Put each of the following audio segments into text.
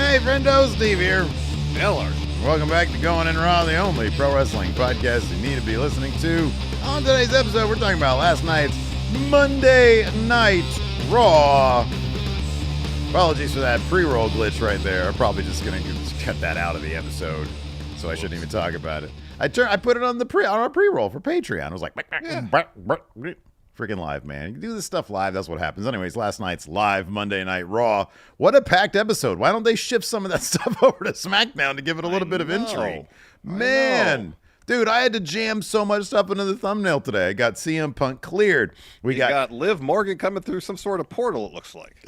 Hey, friendo, Steve here. Larson. Welcome back to Going In Raw, the only pro wrestling podcast you need to be listening to. On today's episode, we're talking about last night's Monday Night Raw. Apologies for that pre-roll glitch right there. I'm probably just going to cut that out of the episode, so I shouldn't even talk about it. I put it on our pre-roll for Patreon. I was like, freaking live, man. You do this stuff live, that's what happens. Anyways, last night's live Monday Night Raw. What a packed episode. Why don't they shift some of that stuff over to SmackDown to give it a little bit of intrigue? Man. Dude, I had to jam so much stuff into the thumbnail today. I got CM Punk cleared. We got Liv Morgan coming through some sort of portal, it looks like.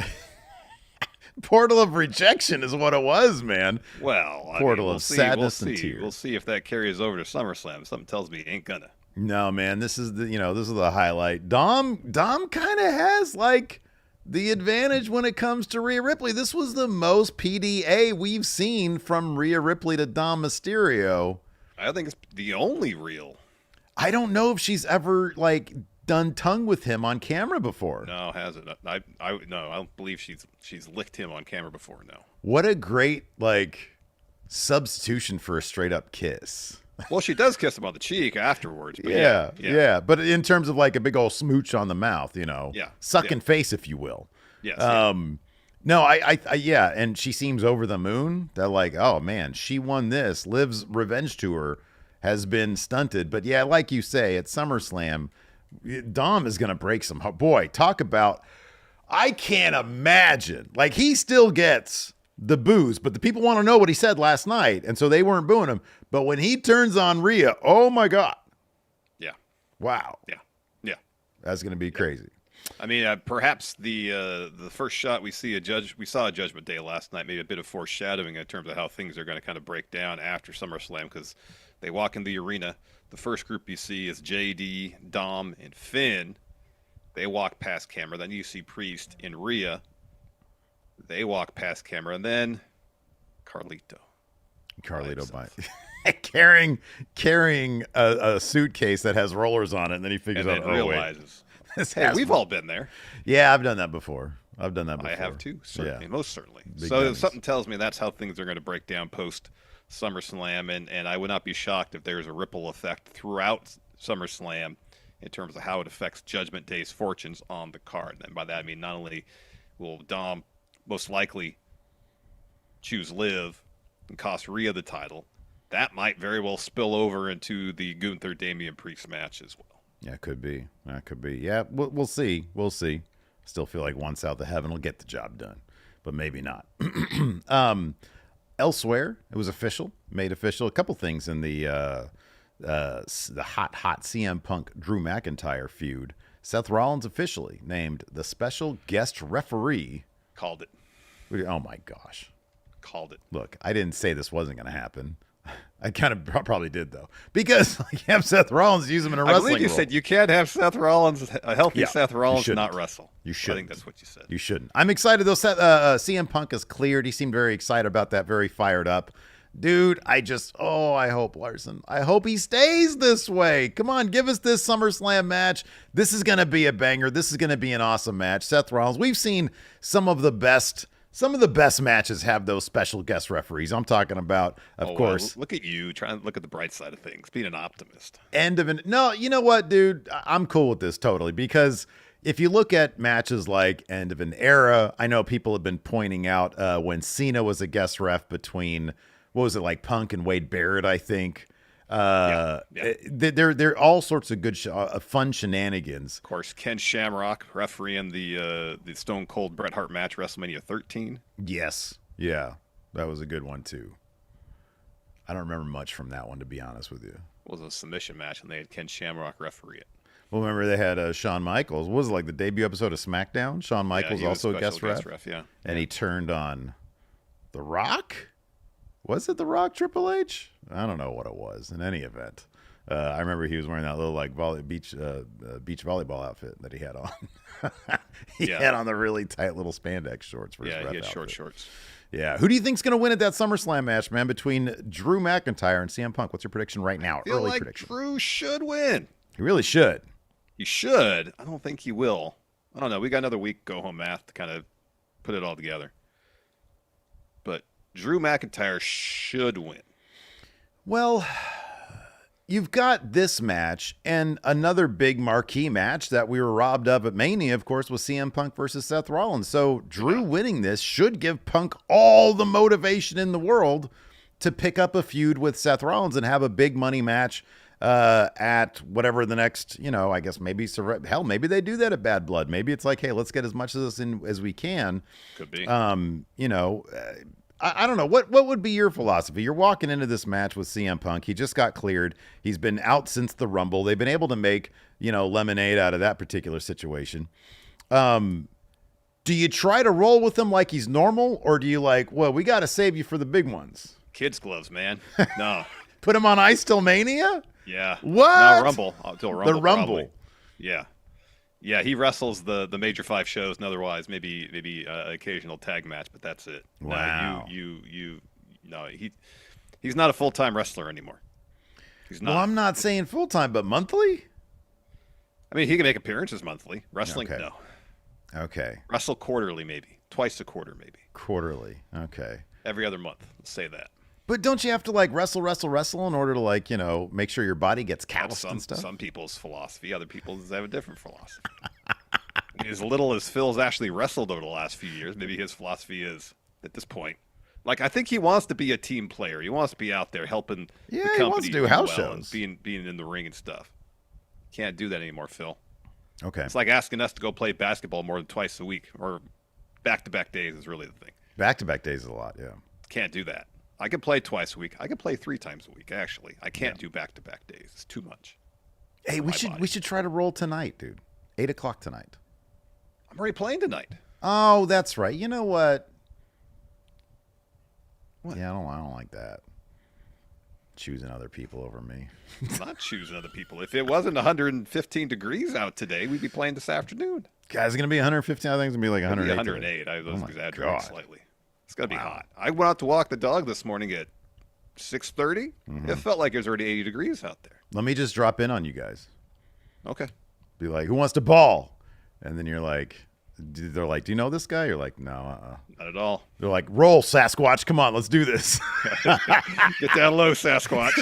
Portal of rejection is what it was, man. Well, Portal of sadness and tears. We'll see if that carries over to SummerSlam. Something tells me it ain't gonna. No, man, this is the highlight. Dom kind of has like the advantage when it comes to Rhea Ripley. This was the most PDA we've seen from Rhea Ripley to Dom Mysterio. I think it's the only real. I don't know if she's ever like done tongue with him on camera before. No, hasn't. I don't believe she's licked him on camera before. No. What a great like substitution for a straight up kiss. Well, she does kiss him on the cheek afterwards. But yeah. But in terms of like a big old smooch on the mouth, sucking face, if you will. Yes. No, I and she seems over the moon. That like, oh man, she won this. Liv's revenge tour has been stunted, but yeah, like you say, at SummerSlam, Dom is gonna break some. Boy, talk about. I can't imagine. Like he still gets the boos, but the people want to know what he said last night, and so they weren't booing him. But when he turns on Rhea, oh my God. Yeah. Wow. Yeah. That's going to be crazy. I mean, perhaps the first shot we saw a Judgment Day last night, maybe a bit of foreshadowing in terms of how things are going to kind of break down after SummerSlam, because they walk in the arena. The first group you see is JD, Dom, and Finn. They walk past camera. Then you see Priest and Rhea. They walk past camera, and then Carlito by carrying a suitcase that has rollers on it, and then he figures out, realizes, hey, we've all been there. Yeah, I've done that before. I have too, certainly, most certainly. Big so guns. Something tells me that's how things are going to break down post SummerSlam, and I would not be shocked if there's a ripple effect throughout SummerSlam in terms of how it affects Judgment Day's fortunes on the card. And by that I mean not only will Dom most likely choose Liv and cost Rhea the title, that might very well spill over into the Gunther Damian Priest match as well. Yeah, could be. Yeah, we'll see. Still feel like one south of heaven will get the job done, but maybe not. Elsewhere, it was made official. A couple things in the hot CM Punk Drew McIntyre feud. Seth Rollins officially named the special guest referee. Called it. Oh my gosh. Called it. Look, I didn't say this wasn't going to happen. I kind of probably did, though. Because you have Seth Rollins use him in a wrestling I believe you role. said you can't have a healthy Seth Rollins not wrestle. You shouldn't. I think that's what you said. You shouldn't. I'm excited, though. CM Punk is cleared. He seemed very excited about that, very fired up. Dude, I hope Larson. I hope he stays this way. Come on, give us this SummerSlam match. This is going to be a banger. This is going to be an awesome match. Seth Rollins, we've seen some of the best matches have those special guest referees. I'm talking about, of course. Look at you trying to look at the bright side of things, being an optimist. No, you know what, dude? I'm cool with this totally, because if you look at matches like End of an Era, I know people have been pointing out when Cena was a guest ref between, what was it, like Punk and Wade Barrett, I think. They're all sorts of good, fun shenanigans. Of course, Ken Shamrock refereeing the Stone Cold Bret Hart match, WrestleMania 13. Yes, yeah, that was a good one too. I don't remember much from that one, to be honest with you. It was a submission match, and they had Ken Shamrock referee it. Well, remember they had Shawn Michaels. What was it, like the debut episode of SmackDown? Shawn Michaels also a guest ref, and he turned on The Rock. Was it The Rock, Triple H? I don't know what it was. In any event, I remember he was wearing that little like beach volleyball outfit that he had on. He had on the really tight little spandex shorts for his ref he had outfit. shorts. Yeah. Who do you think's going to win at that SummerSlam match, man, between Drew McIntyre and CM Punk? What's your prediction right now? I feel like prediction. Drew should win. He really should. He should. I don't think he will. I don't know. We got another week go home math to kind of put it all together. But Drew McIntyre should win. Well, you've got this match and another big marquee match that we were robbed of at Mania, of course, was CM Punk versus Seth Rollins. So Drew winning this should give Punk all the motivation in the world to pick up a feud with Seth Rollins and have a big money match at whatever the next, I guess maybe they do that at Bad Blood. Maybe it's like, hey, let's get as much of this in as we can. Could be. I don't know. What would be your philosophy? You're walking into this match with CM Punk. He just got cleared. He's been out since the Rumble. They've been able to make, lemonade out of that particular situation. Do you try to roll with him like he's normal, or do you we got to save you for the big ones? Kids gloves, man. No. Put him on ice till Mania? Yeah. What? No, Rumble. Till Rumble. The Rumble. Probably. Yeah. Yeah, he wrestles the major 5 shows, and otherwise maybe an occasional tag match, but that's it. Wow. No, he's not a full-time wrestler anymore. He's not. Well, I'm not saying full-time, but monthly? I mean, he can make appearances monthly. Wrestling, Okay. no. Okay. Wrestle quarterly, maybe. Twice a quarter, maybe. Quarterly. Okay. Every other month. Let's say that. But don't you have to wrestle in order to make sure your body gets calloused and stuff? Some people's philosophy, other people's have a different philosophy. As little as Phil's actually wrestled over the last few years, maybe his philosophy is at this point. I think he wants to be a team player. He wants to be out there helping the company. He wants to do house shows. And being in the ring and stuff. Can't do that anymore, Phil. Okay. It's like asking us to go play basketball more than twice a week, or back-to-back days is really the thing. Back-to-back days is a lot, yeah. Can't do that. I can play twice a week. I can play 3 times a week, actually. I can't do back-to-back days. It's too much. Hey, we should try to roll tonight, dude. 8:00 tonight. I'm already playing tonight. Oh, that's right. You know what? Yeah, I don't like that. Choosing other people over me. I'm not choosing other people. If it wasn't 115 degrees out today, we'd be playing this afternoon. Guys, it's going to be 115. I think it's going to be like 108. 108. I was exaggerating slightly. It's going to be Wow. hot. I went out to walk the dog this morning at 6:30. It felt like it was already 80 degrees out there. Let me just drop in on you guys. Okay. Be like, who wants to ball? And then they're like, do you know this guy? You're like, no. Not at all. They're like, roll, Sasquatch. Come on, let's do this. Get down low, Sasquatch.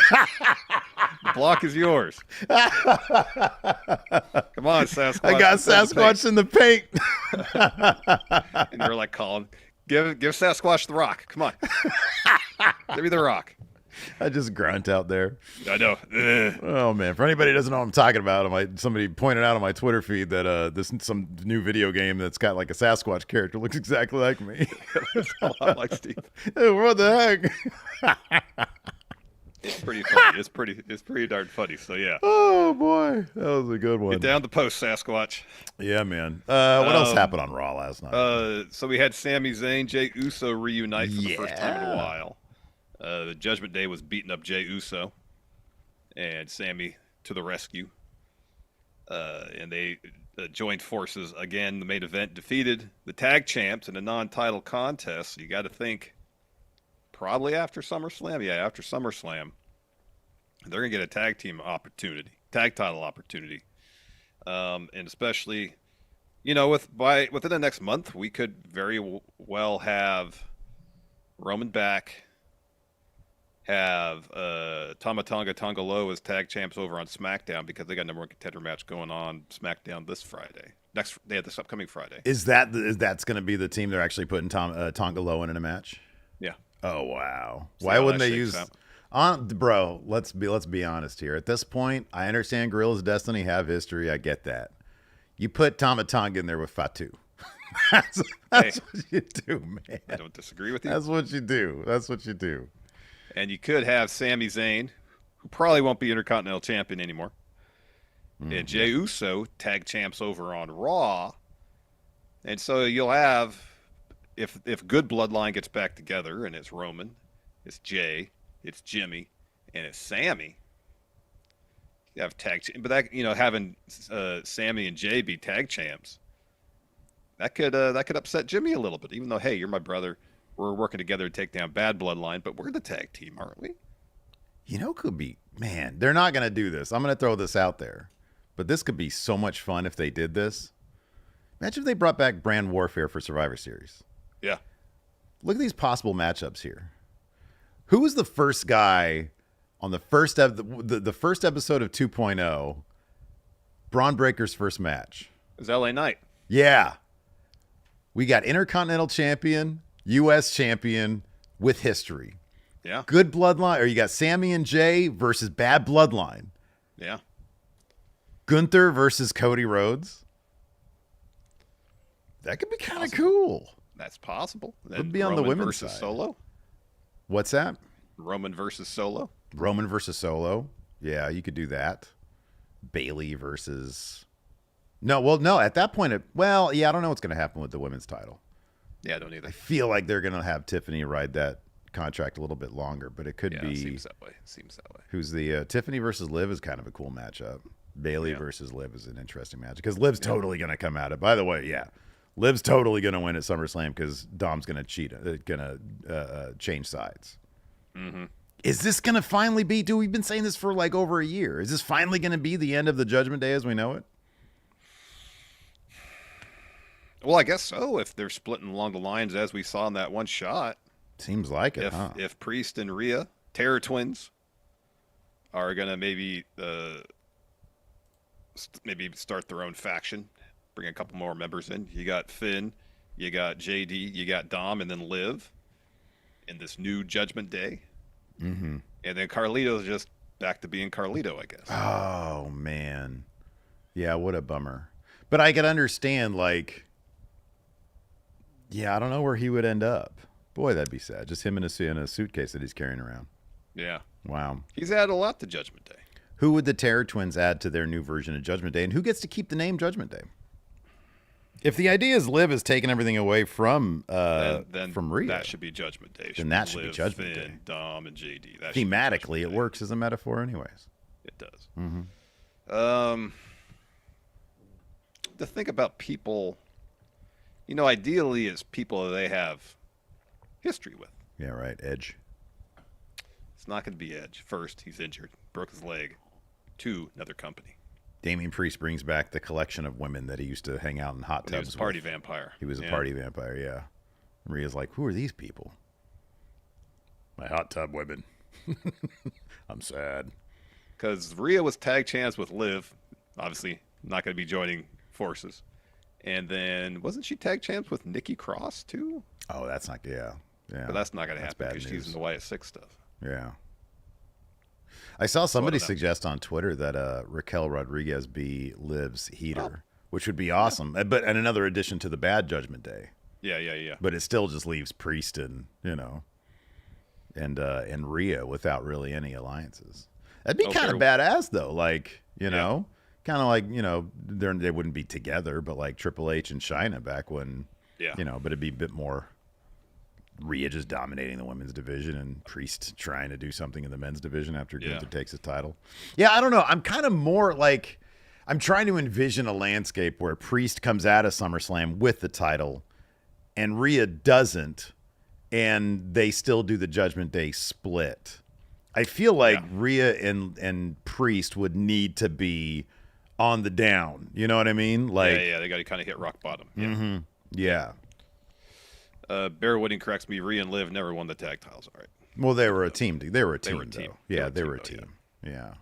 The block is yours. Come on, Sasquatch. I got Sasquatch in the paint. And you're like calling, give Sasquatch the rock. Come on. Give me the rock. I just grunt out there. I know. Oh man! For anybody who doesn't know what I'm talking about, somebody pointed out on my Twitter feed that some new video game that's got like a Sasquatch character looks exactly like me. It's a lot like Steve. Hey, what the heck? It's pretty funny. It's pretty darn funny. So yeah. Oh boy, that was a good one. Get down the post, Sasquatch. Yeah, man. What else happened on Raw last night? So we had Sami Zayn, Jey Uso reunite for the first time in a while. The Judgment Day was beating up Jey Uso, and Sami to the rescue. And they joined forces again. The main event defeated the tag champs in a non-title contest. So you got to think probably after SummerSlam. Yeah, after SummerSlam, they're gonna get a tag title opportunity, and especially, within the next month, we could very well have Roman back. Have Tama Tonga Tonga Loa as tag champs over on SmackDown because they got number 1 contender match going on SmackDown this Friday. This upcoming Friday. That's going to be the team they're actually putting Tonga Loa in a match? Yeah. Oh wow! See Why how wouldn't that they shakes use? Bro, let's be honest here. At this point, I understand Gorilla's Destiny have history. I get that. You put Tama Tonga in there with Fatu. That's what you do, man. I don't disagree with you. That's what you do. And you could have Sami Zayn, who probably won't be Intercontinental Champion anymore, and Jey Uso, tag champs over on Raw. And so you'll have, if good Bloodline gets back together, and it's Roman, it's Jey, it's Jimmy, and it's Sami, you have but that, having Sami and Jey be tag champs, that could upset Jimmy a little bit. Even though, hey, you're my brother. We're working together to take down bad Bloodline, but we're the tag team, aren't we? Could be, man, they're not going to do this. I'm going to throw this out there, but this could be so much fun if they did this. Imagine if they brought back Brand Warfare for Survivor Series. Yeah. look at these possible matchups here. Who was the first guy on the first the first episode of 2.0? Bron Breakker's first match. It was LA Knight. Yeah. We got Intercontinental Champion, U.S. Champion with history. Yeah. Good Bloodline. Or you got Sami and Jey versus Bad Bloodline. Yeah. Gunther versus Cody Rhodes. That could be kind of cool. That's possible. Would be on the women's versus side. Solo. What's that? Roman versus Solo. Roman versus Solo. Yeah, you could do that. Bailey versus... No, at that point, I don't know what's going to happen with the women's title. Yeah, I don't either. I feel like they're going to have Tiffany ride that contract a little bit longer, but it could be... It seems that way. Who's the... Tiffany versus Liv is kind of a cool matchup. Bailey versus Liv is an interesting match because Liv's totally going to come at it. By the way, Liv's totally going to win at SummerSlam because Dom's going to cheat, change sides. Mm-hmm. Is this going to finally be... Dude, we've been saying this for like over a year. Is this finally going to be the end of the Judgment Day as we know it? Well, I guess so. If they're splitting along the lines as we saw in that one shot. Seems like it, If Priest and Rhea, Terror Twins, are going to maybe start their own faction, bring a couple more members in. You got Finn, you got JD, you got Dom, and then Liv in this new Judgment Day. Mm-hmm. And then Carlito's just back to being Carlito, I guess. Oh, man. Yeah, what a bummer. But I could understand, like... Yeah, I don't know where he would end up. Boy, that'd be sad. Just him in a suitcase that he's carrying around. Yeah. Wow. He's added a lot to Judgment Day. Who would the Terror Twins add to their new version of Judgment Day? And who gets to keep the name Judgment Day? If the idea is Liv is taking everything away from from Rhea, that should be Judgment Day. Then that should be Liv, Judgment Finn, Day. Dom, and JD. Thematically, it works as a metaphor anyways. It does. Mm-hmm. To think about people, ideally it's people that they have history with. Yeah, right. Edge. It's not going to be Edge. First, he's injured, broke his leg. 2, another company. Damian Priest brings back the collection of women that he used to hang out in hot tubs with. He was a party vampire. He was a party vampire, yeah. Rhea's like, who are these people? My hot tub women. I'm sad. Because Rhea was tag champs with Liv. Obviously, not going to be joining forces. And then, wasn't she tag champs with Nikki Cross, too? Oh, that's not, yeah. But that's not going to happen because she's news. using the Wyatt 6 stuff. Yeah. I saw somebody suggest on Twitter that Raquel Rodriguez be Liv's heater, which would be awesome. Yeah. And another addition to the bad Judgment Day. Yeah. But it still just leaves Priest and Rhea without really any alliances. That'd be kind of badass though. Like, kind of like, they wouldn't be together, but like Triple H and Chyna back when, but it'd be a bit more Rhea just dominating the women's division and Priest trying to do something in the men's division after Gunther takes his title. Yeah, I don't know. I'm kind of more like, I'm trying to envision a landscape where Priest comes out of SummerSlam with the title and Rhea doesn't, and they still do the Judgment Day split. I feel like Rhea and Priest would need to be on the down. You know what I mean? Like, they got to kind of hit rock bottom. Yeah. Mm-hmm. Yeah. Bear Wooding corrects me. Rhea and Liv never won the tag titles. All right. Well, they were a team. They were a team. Yeah, they were a team. Yeah.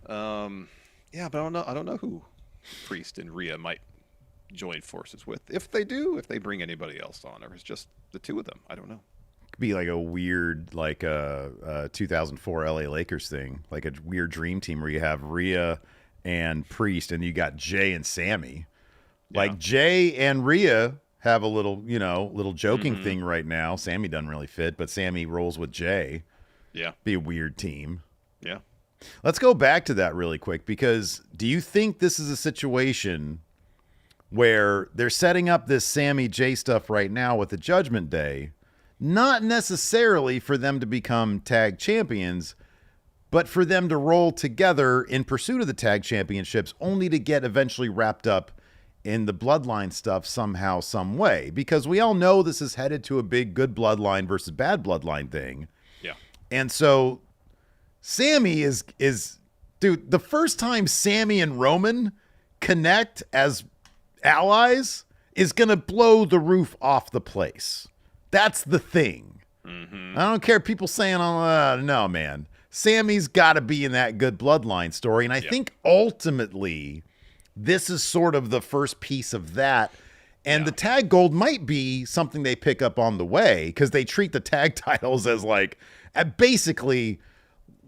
But I don't know who Priest and Rhea might join forces with. If they do, if they bring anybody else on, or it's just the two of them. I don't know. Could be like a weird, like a 2004 LA Lakers thing, like a weird dream team where you have Rhea and Priest, and you got Jey and Sami. Like Jey and Rhea have a little joking thing right now. Sami doesn't really fit, but Sami rolls with Jey. Yeah. Be a weird team. Yeah. Let's go back to that really quick, because do you think this is a situation where they're setting up this Sami Jey stuff right now with the Judgment Day, not necessarily for them to become tag champions, but for them to roll together in pursuit of the tag championships, only to get eventually wrapped up in the Bloodline stuff somehow, some way? Because we all know this is headed to a big good Bloodline versus bad Bloodline thing. Yeah. And so Sami is dude, the first time Sami and Roman connect as allies is going to blow the roof off the place. That's the thing. Mm-hmm. I don't care people saying, no, man. Sammy's got to be in that good bloodline story. And I think ultimately this is sort of the first piece of that. And the tag gold might be something they pick up on the way because they treat the tag titles as like basically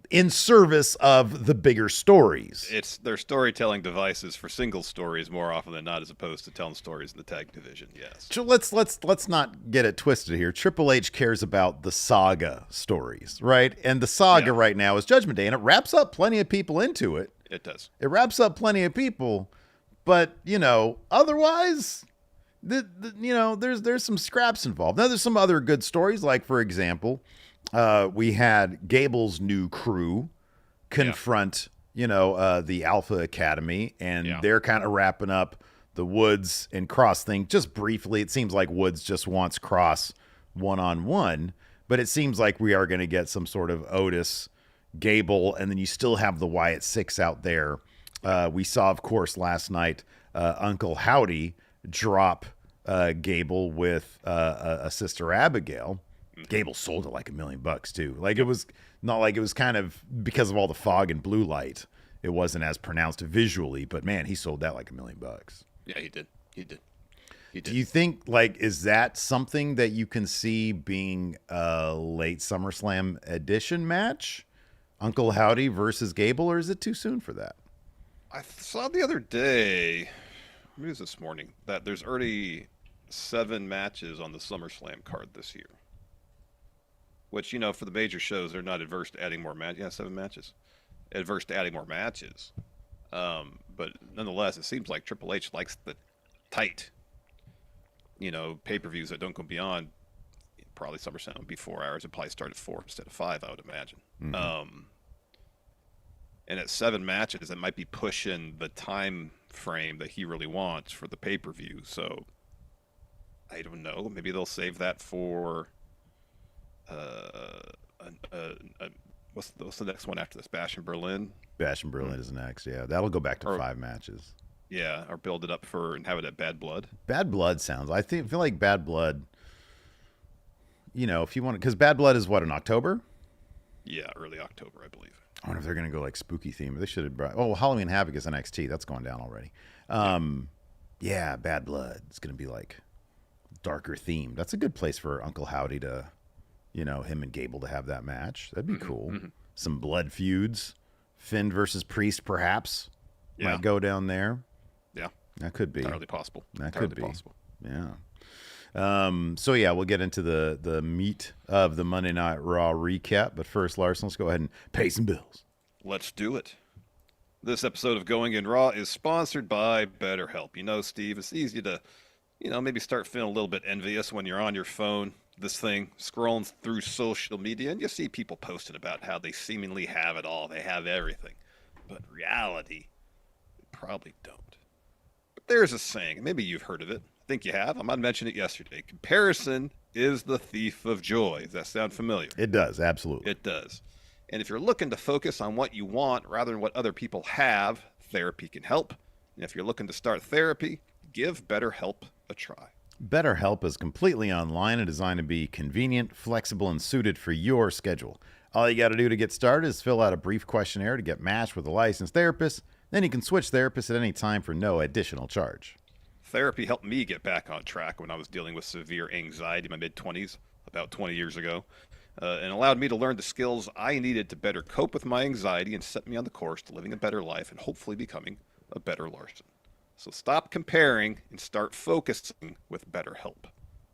in service of the bigger stories. It's their storytelling devices for single stories more often than not, as opposed to telling stories in the tag division. Yes. So let's not get it twisted here. Triple H cares about the saga stories, right? And the saga right now is Judgment Day, and it wraps up plenty of people into it. It does. It wraps up plenty of people, but otherwise, there's some scraps involved. Now there's some other good stories, like for example, we had Gable's new crew confront, the Alpha Academy, and they're kind of wrapping up the Woods and Cross thing just briefly. It seems like Woods just wants Cross one-on-one, but it seems like we are going to get some sort of Otis, Gable, and then you still have the Wyatt Six out there. We saw, of course, last night, Uncle Howdy drop Gable with a Sister Abigail. Gable sold it like $1 million too. Like it was not like it was kind of because of all the fog and blue light. It wasn't as pronounced visually, but man, he sold that like $1 million. Yeah, he did. He did. Do you think is that something that you can see being a late SummerSlam edition match? Uncle Howdy versus Gable, or is it too soon for that? I saw the other day, maybe it was this morning, that there's already 7 matches on the SummerSlam card this year. Which, for the major shows, they're not adverse to adding more matches. Yeah, 7 matches. Adverse to adding more matches. But nonetheless, it seems like Triple H likes the tight, pay-per-views that don't go beyond probably SummerSlam would be 4 hours. It'd probably start at 4 instead of 5, I would imagine. Mm-hmm. And at 7 matches, it might be pushing the time frame that he really wants for the pay-per-view. So, I don't know. Maybe they'll save that for... what's the next one after this? Bash in Berlin? Bash in Berlin is next, yeah. That'll go back to 5 matches. Yeah, or build it up and have it at Bad Blood. Bad Blood sounds... I feel like Bad Blood... if you want... Because Bad Blood is what, in October? Yeah, early October, I believe. I wonder if they're going to go like spooky theme. They should have brought... Oh, Halloween Havoc is NXT. That's going down already. Yeah, Bad Blood. It's going to be like darker themed. That's a good place for Uncle Howdy to... him and Gable to have that match. That'd be cool. Mm-hmm. Some blood feuds. Finn versus Priest, perhaps. Might go down there. Yeah. That could be. Entirely possible. That could be. Possible. Yeah. So, yeah, we'll get into the meat of the Monday Night Raw recap. But first, Larson, let's go ahead and pay some bills. Let's do it. This episode of Going in Raw is sponsored by BetterHelp. Steve, it's easy to, maybe start feeling a little bit envious when you're on your phone. This thing scrolling through social media and you see people posting about how they seemingly have it all. They have everything. But in reality, they probably don't. But there's a saying, and maybe you've heard of it. I think you have. I might have mentioned it yesterday. Comparison is the thief of joy. Does that sound familiar? It does, absolutely. It does. And if you're looking to focus on what you want rather than what other people have, therapy can help. And if you're looking to start therapy, give BetterHelp a try. BetterHelp is completely online and designed to be convenient, flexible, and suited for your schedule. All you got to do to get started is fill out a brief questionnaire to get matched with a licensed therapist. Then you can switch therapists at any time for no additional charge. Therapy helped me get back on track when I was dealing with severe anxiety in my mid-20s, about 20 years ago, and allowed me to learn the skills I needed to better cope with my anxiety and set me on the course to living a better life and hopefully becoming a better Larson. So stop comparing and start focusing with BetterHelp.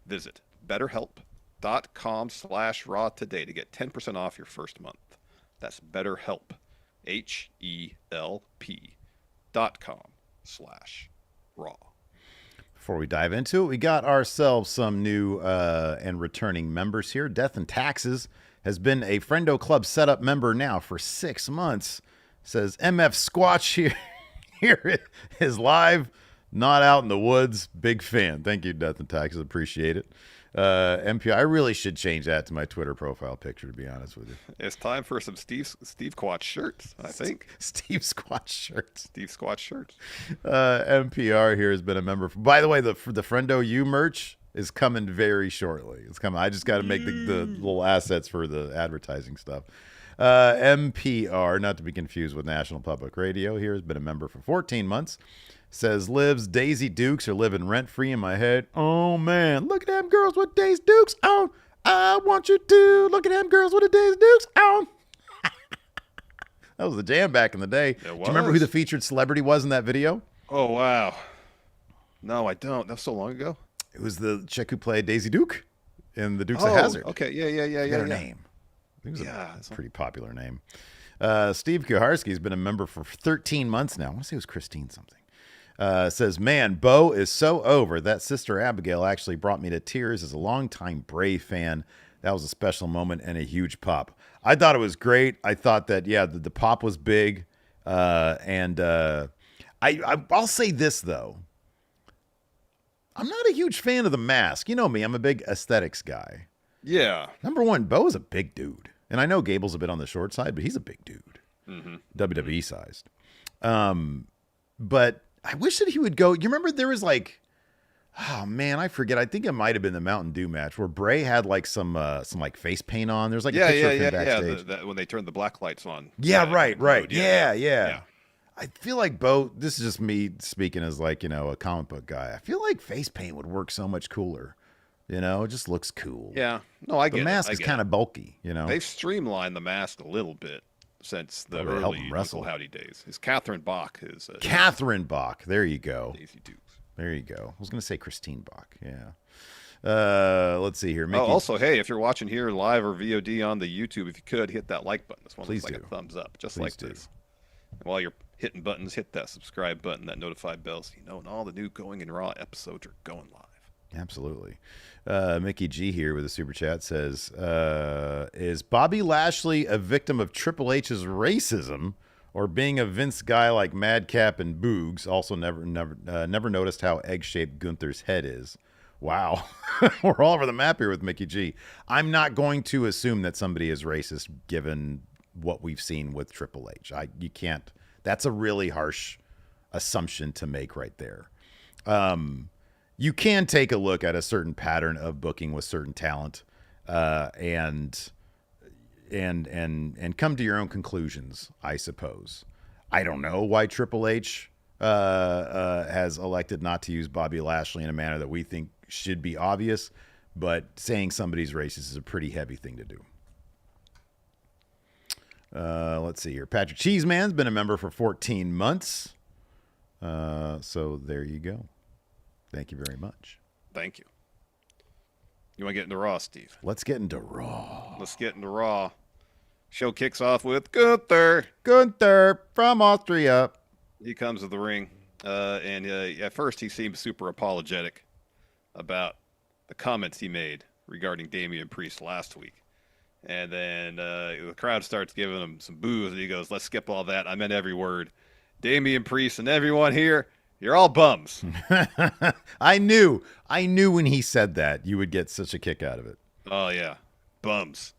Visit BetterHelp.com/Raw today to get 10% off your first month. That's BetterHelp, HELP.com/Raw. Before we dive into it, we got ourselves some new and returning members here. Death and Taxes has been a Friendo Club setup member now for 6 months. Says MF Squatch here. Here is live, not out in the woods. Big fan. Thank you, Death and Taxes. Appreciate it. MPI, I really should change that to my Twitter profile picture, to be honest with you. It's time for some Steve Squatch shirts, I think. Steve Squatch shirts. Steve Squatch shirts. MPR here has been a member. By the way, the Friendo U merch is coming very shortly. It's coming. I just got to make the little assets for the advertising stuff. MPR, not to be confused with National Public Radio, here has been a member for 14 months. Says, Liv's Daisy Dukes are living rent-free in my head. Oh, man. Look at them girls with Daisy Dukes on. I want you to look at them girls with the Daisy Dukes on. That was the jam back in the day. Do you remember who the featured celebrity was in that video? Oh, wow. No, I don't. That was so long ago. It was the chick who played Daisy Duke in the Dukes of Hazzard. Okay. Yeah. Her name. I think it was a pretty popular name. Steve Kuharski's been a member for 13 months now. I want to say it was Christine something. Says, man, Bo is so over. That Sister Abigail actually brought me to tears as a longtime Brave fan. That was a special moment and a huge pop. I thought it was great. I thought that, the pop was big. I'll say this, though. I'm not a huge fan of the mask. You know me. I'm a big aesthetics guy. Yeah. Number one, Bo is a big dude. And I know Gable's a bit on the short side, but he's a big dude. Mm-hmm. WWE sized. But I wish that he would go. You remember there was like, oh man, I forget. I think it might have been the Mountain Dew match where Bray had like some like face paint on. There's like a picture of him backstage. When they turned the black lights on. Yeah, right. Yeah. I feel like Bo, this is just me speaking as like, a comic book guy. I feel like face paint would work so much cooler. It just looks cool. Yeah. No, I get it. The mask is kind of bulky, They've streamlined the mask a little bit since the early Uncle Howdy days. It's Catherine Bach. Catherine Bach. There you go. Daisy Dukes. There you go. I was going to say Christine Bach. Yeah. Let's see here. Mickey. Also, hey, if you're watching here live or VOD on the YouTube, if you could, hit that like button. This one looks like a thumbs up, just like this. And while you're hitting buttons, hit that subscribe button, that notified bell, so and all the new Going in Raw episodes are going live. Absolutely. Mickey G here with a super chat says, is Bobby Lashley a victim of Triple H's racism or being a Vince guy like Madcap and Boogs? Also never noticed how egg-shaped Gunther's head is. Wow. We're all over the map here with Mickey G. I'm not going to assume that somebody is racist given what we've seen with Triple H. You can't. That's a really harsh assumption to make right there. You can take a look at a certain pattern of booking with certain talent, and come to your own conclusions, I suppose. I don't know why Triple H has elected not to use Bobby Lashley in a manner that we think should be obvious, but saying somebody's racist is a pretty heavy thing to do. Let's see here. Patrick Cheeseman's been a member for 14 months. So there you go. Thank you very much. Thank you. You want to get into Raw, Steve? Let's get into Raw. Show kicks off with Gunther. Gunther from Austria. He comes to the ring, and at first he seems super apologetic about the comments he made regarding Damian Priest last week. And then the crowd starts giving him some boos, and he goes, let's skip all that. I meant every word. Damian Priest and everyone here, you're all bums. I knew when he said that you would get such a kick out of it. Oh, yeah. Bums.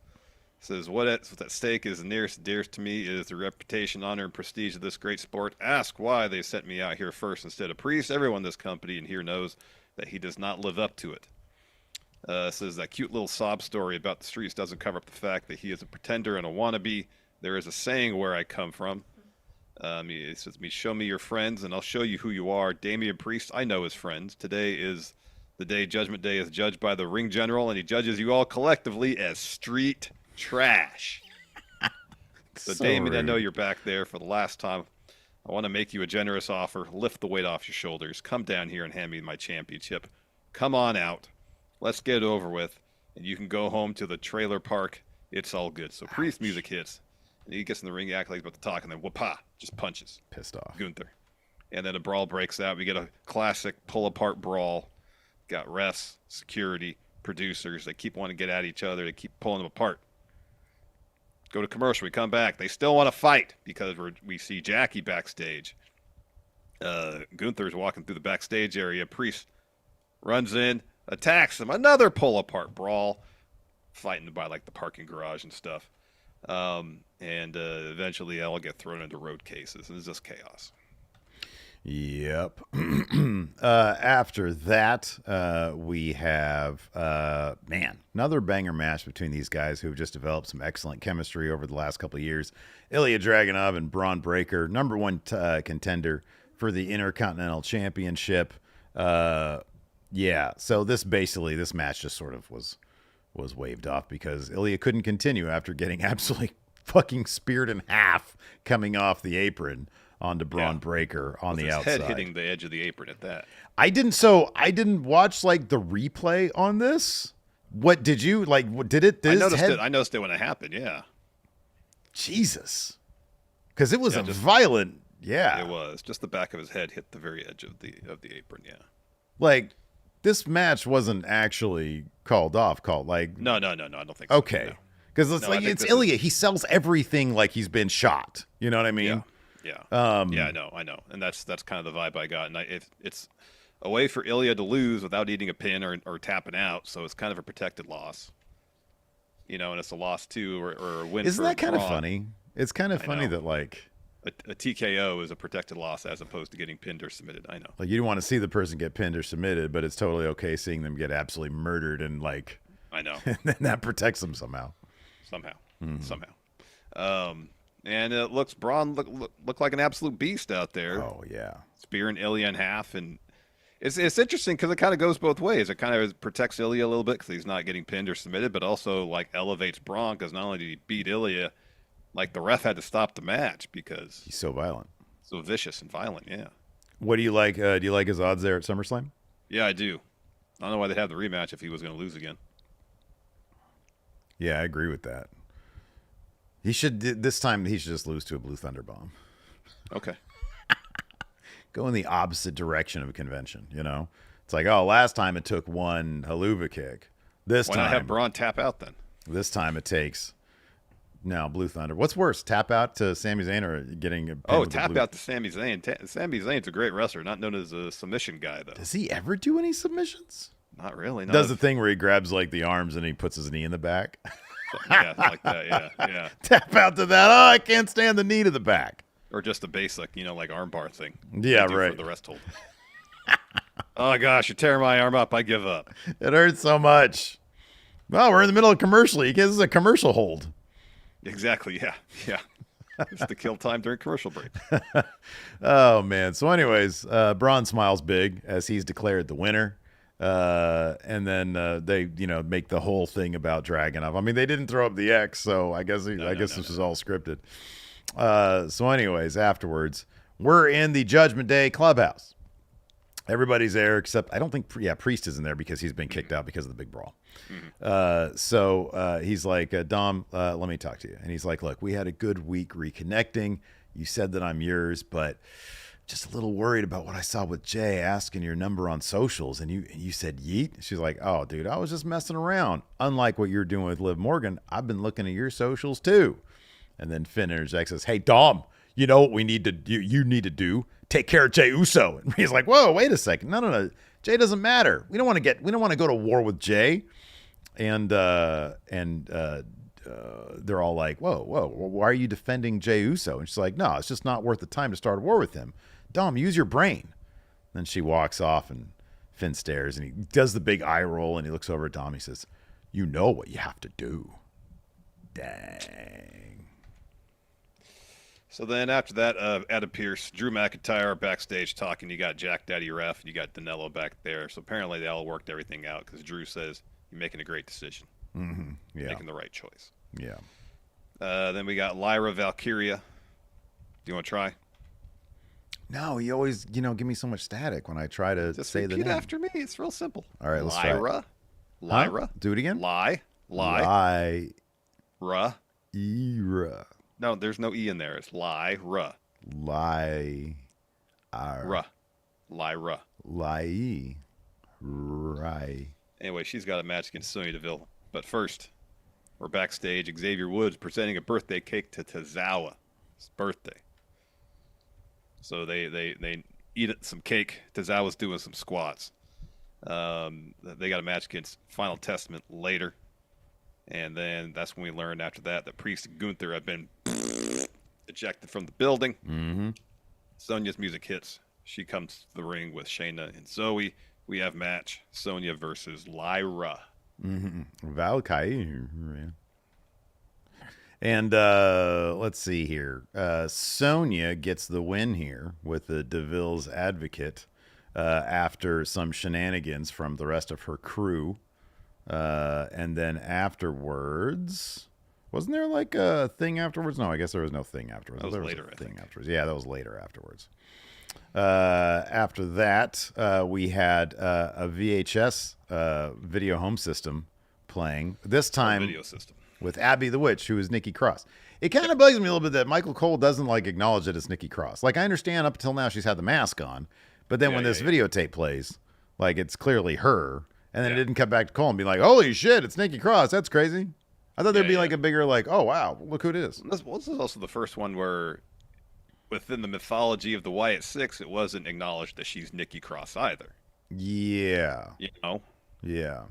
Says, what's at stake is nearest and dearest to me is the reputation, honor, and prestige of this great sport. Ask why they sent me out here first instead of Priest. Everyone in this company and here knows that he does not live up to it. Says that cute little sob story about the streets doesn't cover up the fact that he is a pretender and a wannabe. There is a saying where I come from. It says, show me your friends and I'll show you who you are. Damian Priest, I know his friends. Today is the day Judgment Day is judged by the ring general, and he judges you all collectively as street trash. So Damian, I know you're back there for the last time. I want to make you a generous offer. Lift the weight off your shoulders. Come down here and hand me my championship. Come on out. Let's get it over with, and you can go home to the trailer park. It's all good. So Priest music hits, and he gets in the ring, acts like he's about to talk, and then whoop-ha, just punches. Pissed off. Gunther. And then a brawl breaks out. We get a classic pull-apart brawl. Got refs, security, producers. They keep wanting to get at each other. They keep pulling them apart. Go to commercial. We come back. They still want to fight because we see Jackie backstage. Gunther's walking through the backstage area. Priest runs in, attacks him. Another pull-apart brawl. Fighting by like the parking garage and stuff. And eventually they'll get thrown into road cases. And it's just chaos. Yep. After that, we have, another banger match between these guys who have just developed some excellent chemistry over the last couple of years. Ilja Dragunov and Bron Breakker, number one contender for the Intercontinental Championship. So this match just sort of was waved off because Ilja couldn't continue after getting absolutely fucking speared in half coming off the apron onto Bron Breakker on the outside. His head hitting the edge of the apron at that. I didn't watch like the replay on this. What did you like? Did it? I noticed it when it happened. Yeah. Jesus, because it was violent. Yeah, it was. Just the back of his head hit the very edge of the apron. Yeah. Like this match wasn't actually called off. No, I don't think so. Okay, because it's Ilja. He sells everything like he's been shot. You know what I mean? Yeah. I know, and that's kind of the vibe I got. And it's a way for Ilja to lose without eating a pin or tapping out, so it's kind of a protected loss. And it's a loss too, or a win. Isn't for that kind Bron. of funny? It's kind of funny that like a TKO is a protected loss as opposed to getting pinned or submitted. I know. Like you don't want to see the person get pinned or submitted, but it's totally okay seeing them get absolutely murdered and like. I know. And that protects them somehow. Somehow. And it looks Bron look like an absolute beast out there. Oh yeah, spearing Ilja in half, and it's interesting because it kind of goes both ways. It kind of protects Ilja a little bit because he's not getting pinned or submitted, but also like elevates Bron because not only did he beat Ilja, like the ref had to stop the match because he's so violent, so vicious and violent. Yeah. What do you like? Do you like his odds there at SummerSlam? Yeah, I do. I don't know why they have the rematch if he was going to lose again. Yeah, I agree with that. This time he should just lose to a Blue Thunder Bomb. Okay. Go in the opposite direction of a convention, It's like, last time it took one haluva kick. Why not have Bron tap out then? This time it takes Blue Thunder. What's worse, tap out to Sami Zayn or getting a tap out to Sami Zayn. Sami Zayn's a great wrestler, not known as a submission guy though. Does he ever do any submissions? Not really. Does the thing where he grabs like the arms and he puts his knee in the back? Yeah, like that. Yeah. Tap out to that. I can't stand the knee to the back. Or just a basic, like armbar thing. Yeah, right. For the rest hold. Oh gosh, you're tearing my arm up. I give up. It hurts so much. Well, we're in the middle of a commercial. This is a commercial hold. Exactly. Yeah. It's the kill time during commercial break. Oh man. So, anyways, Bron smiles big as he's declared the winner. And then they, make the whole thing about Dragunov. I mean, they didn't throw up the X, so I guess this was all scripted. So anyways, afterwards, we're in the Judgment Day clubhouse. Everybody's there except I don't think Priest is in there because he's been kicked out because of the big brawl. So he's like, Dom, let me talk to you. And he's like, look, we had a good week reconnecting. You said that I'm yours, but just a little worried about what I saw with Jay asking your number on socials, and you said yeet. She's like, oh, dude, I was just messing around. Unlike what you're doing with Liv Morgan, I've been looking at your socials too. And then Finn interjects, says, hey, Dom, you know what we need to do? You need to do? Take care of Jey Uso. And he's like, whoa, wait a second. No. Jay doesn't matter. We don't want to go to war with Jay. And they're all like, whoa, why are you defending Jey Uso? And she's like, no, it's just not worth the time to start a war with him. Dom, use your brain. Then she walks off and Finn stares and he does the big eye roll and he looks over at Dom. He says, you know what you have to do. Dang. So then after that, Adam Pearce, Drew McIntyre backstage talking. You got Jack Daddy Ref and you got Danilo back there. So apparently they all worked everything out because Drew says, you're making a great decision. Mm-hmm. Yeah. Making the right choice. Yeah. Then we got Lyra Valkyria. Do you want to try? No, you always, give me so much static when I try to just say the name. Repeat after me. It's real simple. All right, let's try it. Lyra. Huh? Do it again. Lie. Ra. No, there's no E in there. It's Lyra. Lyra. Anyway, she's got a match against Sonya Deville. But first, we're backstage. Xavier Woods presenting a birthday cake to Tozawa. His birthday. So they eat some cake. Tozawa's doing some squats. They got a match against Final Testament later. And then that's when we learned after that Priest and Gunther have been ejected from the building. Mm-hmm. Sonya's music hits. She comes to the ring with Shayna and Zoe. We have match Sonya versus Lyra. Valkyrie. And let's see here. Sonya gets the win here with the DeVille's Advocate after some shenanigans from the rest of her crew. And then afterwards, wasn't there like a thing afterwards? No, I guess there was no thing afterwards. That was later, a thing afterwards. Yeah, that was later afterwards. After that, we had a VHS video home system playing. This time video system with Abby the Witch, who is Nikki Cross. It kind of bugs me a little bit that Michael Cole doesn't like acknowledge that it's Nikki Cross. Like, I understand up until now she's had the mask on, but then when this videotape plays, like, it's clearly her, and then it didn't come back to Cole and be like, holy shit, it's Nikki Cross. That's crazy. I thought there'd be like a bigger, like, oh wow, look who it is. This is also the first one where, within the mythology of the Wyatt Six, it wasn't acknowledged that she's Nikki Cross either. Yeah. You know? Yeah.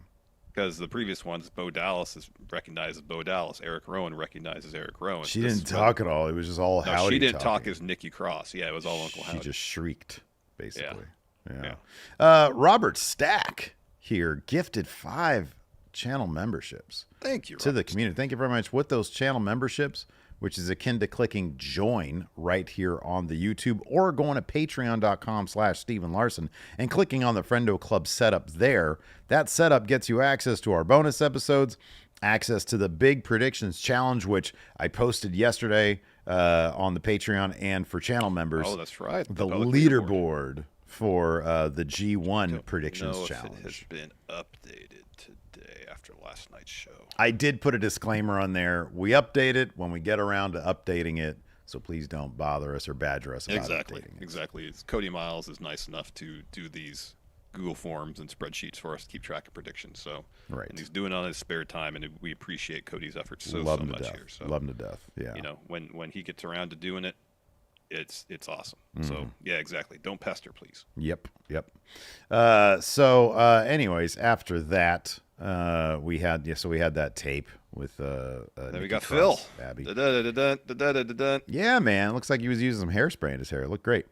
Because the previous ones, Bo Dallas is recognized as Bo Dallas. Eric Rowan recognizes Eric Rowan. She didn't talk at all. It was just all Howdy. She didn't talk as Nikki Cross. Yeah, it was all Uncle Howdy. She just shrieked, basically. Yeah. Robert Stack here gifted 5 channel memberships. Thank you, to the community. Thank you very much. With those channel memberships, which is akin to clicking join right here on the YouTube or going to patreon.com/Steven Larson and clicking on the Friendo Club setup there. That setup gets you access to our bonus episodes, access to the Big Predictions Challenge, which I posted yesterday on the Patreon, and for channel members. Oh, that's right. The leaderboard for the G1 Predictions Challenge. It has been updated today after last night's show. I did put a disclaimer on there. We update it when we get around to updating it, so please don't bother us or badger us about updating it. Exactly. Cody Miles is nice enough to do these Google Forms and spreadsheets for us to keep track of predictions. So, right. And he's doing it on his spare time, and we appreciate Cody's efforts so much here. So, love him to death. Yeah. You know, when he gets around to doing it, it's awesome. So yeah, exactly. Don't pester, please. Yep. Anyways, after that, we had that tape with then Nikki we got Cross, Phil. Abby. Yeah, man. Looks like he was using some hairspray in his hair. It looked great.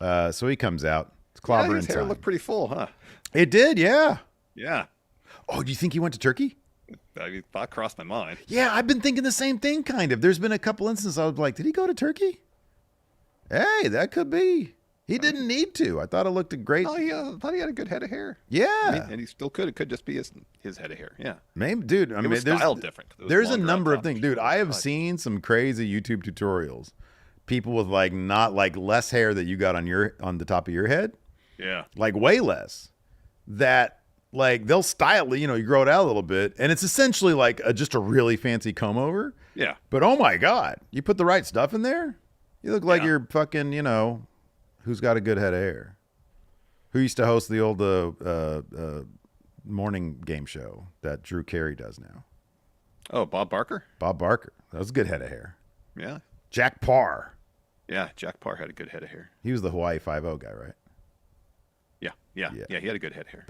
So he comes out. It's clobbering his hair time. looked pretty full, huh? It did, yeah. Yeah. Oh, do you think he went to Turkey? That crossed my mind. Yeah, I've been thinking the same thing, kind of. There's been a couple instances I was like, did he go to Turkey? Hey, that could be. He didn't need to. I thought it looked great. Oh, yeah. I thought he had a good head of hair. Yeah. And he still could. It could just be his head of hair. Yeah. Maybe, dude. I mean, was styled different. There's a number of things. Dude, I have seen some crazy YouTube tutorials. People with not less hair that you got on the top of your head. Yeah. Like way less. That they'll style it, you grow it out a little bit, and it's essentially like just a really fancy comb over. Yeah. But oh my God, you put the right stuff in there, you look like you're fucking, who's got a good head of hair? Who used to host the old morning game show that Drew Carey does now? Oh, Bob Barker? Bob Barker. That was a good head of hair. Yeah. Jack Parr. Yeah, Jack Parr had a good head of hair. He was the Hawaii 5-0 guy, right? Yeah, he had a good head of hair.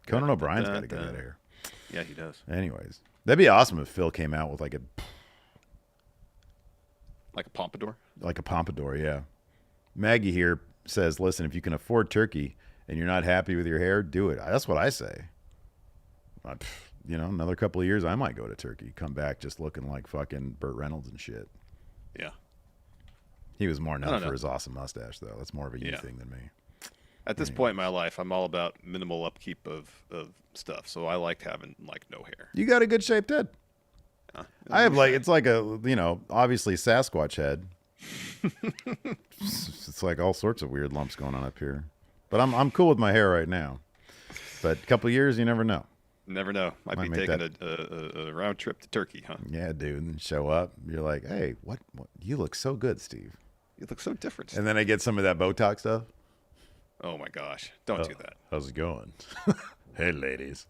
Conan O'Brien's got a good head of hair. Yeah, he does. Anyways, that'd be awesome if Phil came out with like a pompadour? Like a pompadour, yeah. Maggie here says, listen, if you can afford turkey and you're not happy with your hair, do it. That's what I say. Another couple of years, I might go to Turkey, come back just looking like fucking Burt Reynolds and shit. Yeah. He was more known for his awesome mustache, though. That's more of a you thing than me. At this point in my life, I'm all about minimal upkeep of stuff, so I like having no hair. You got a good shaped head. I have it's like a obviously Sasquatch head. It's like all sorts of weird lumps going on up here, but I'm cool with my hair right now. But a couple of years, you never know. Never know. Might be taking a round trip to Turkey, huh? Yeah, dude. And show up, you're like, hey, what? You look so good, Steve. You look so different. And then I get some of that Botox stuff. Oh my gosh! Don't do that. How's it going? Hey, ladies.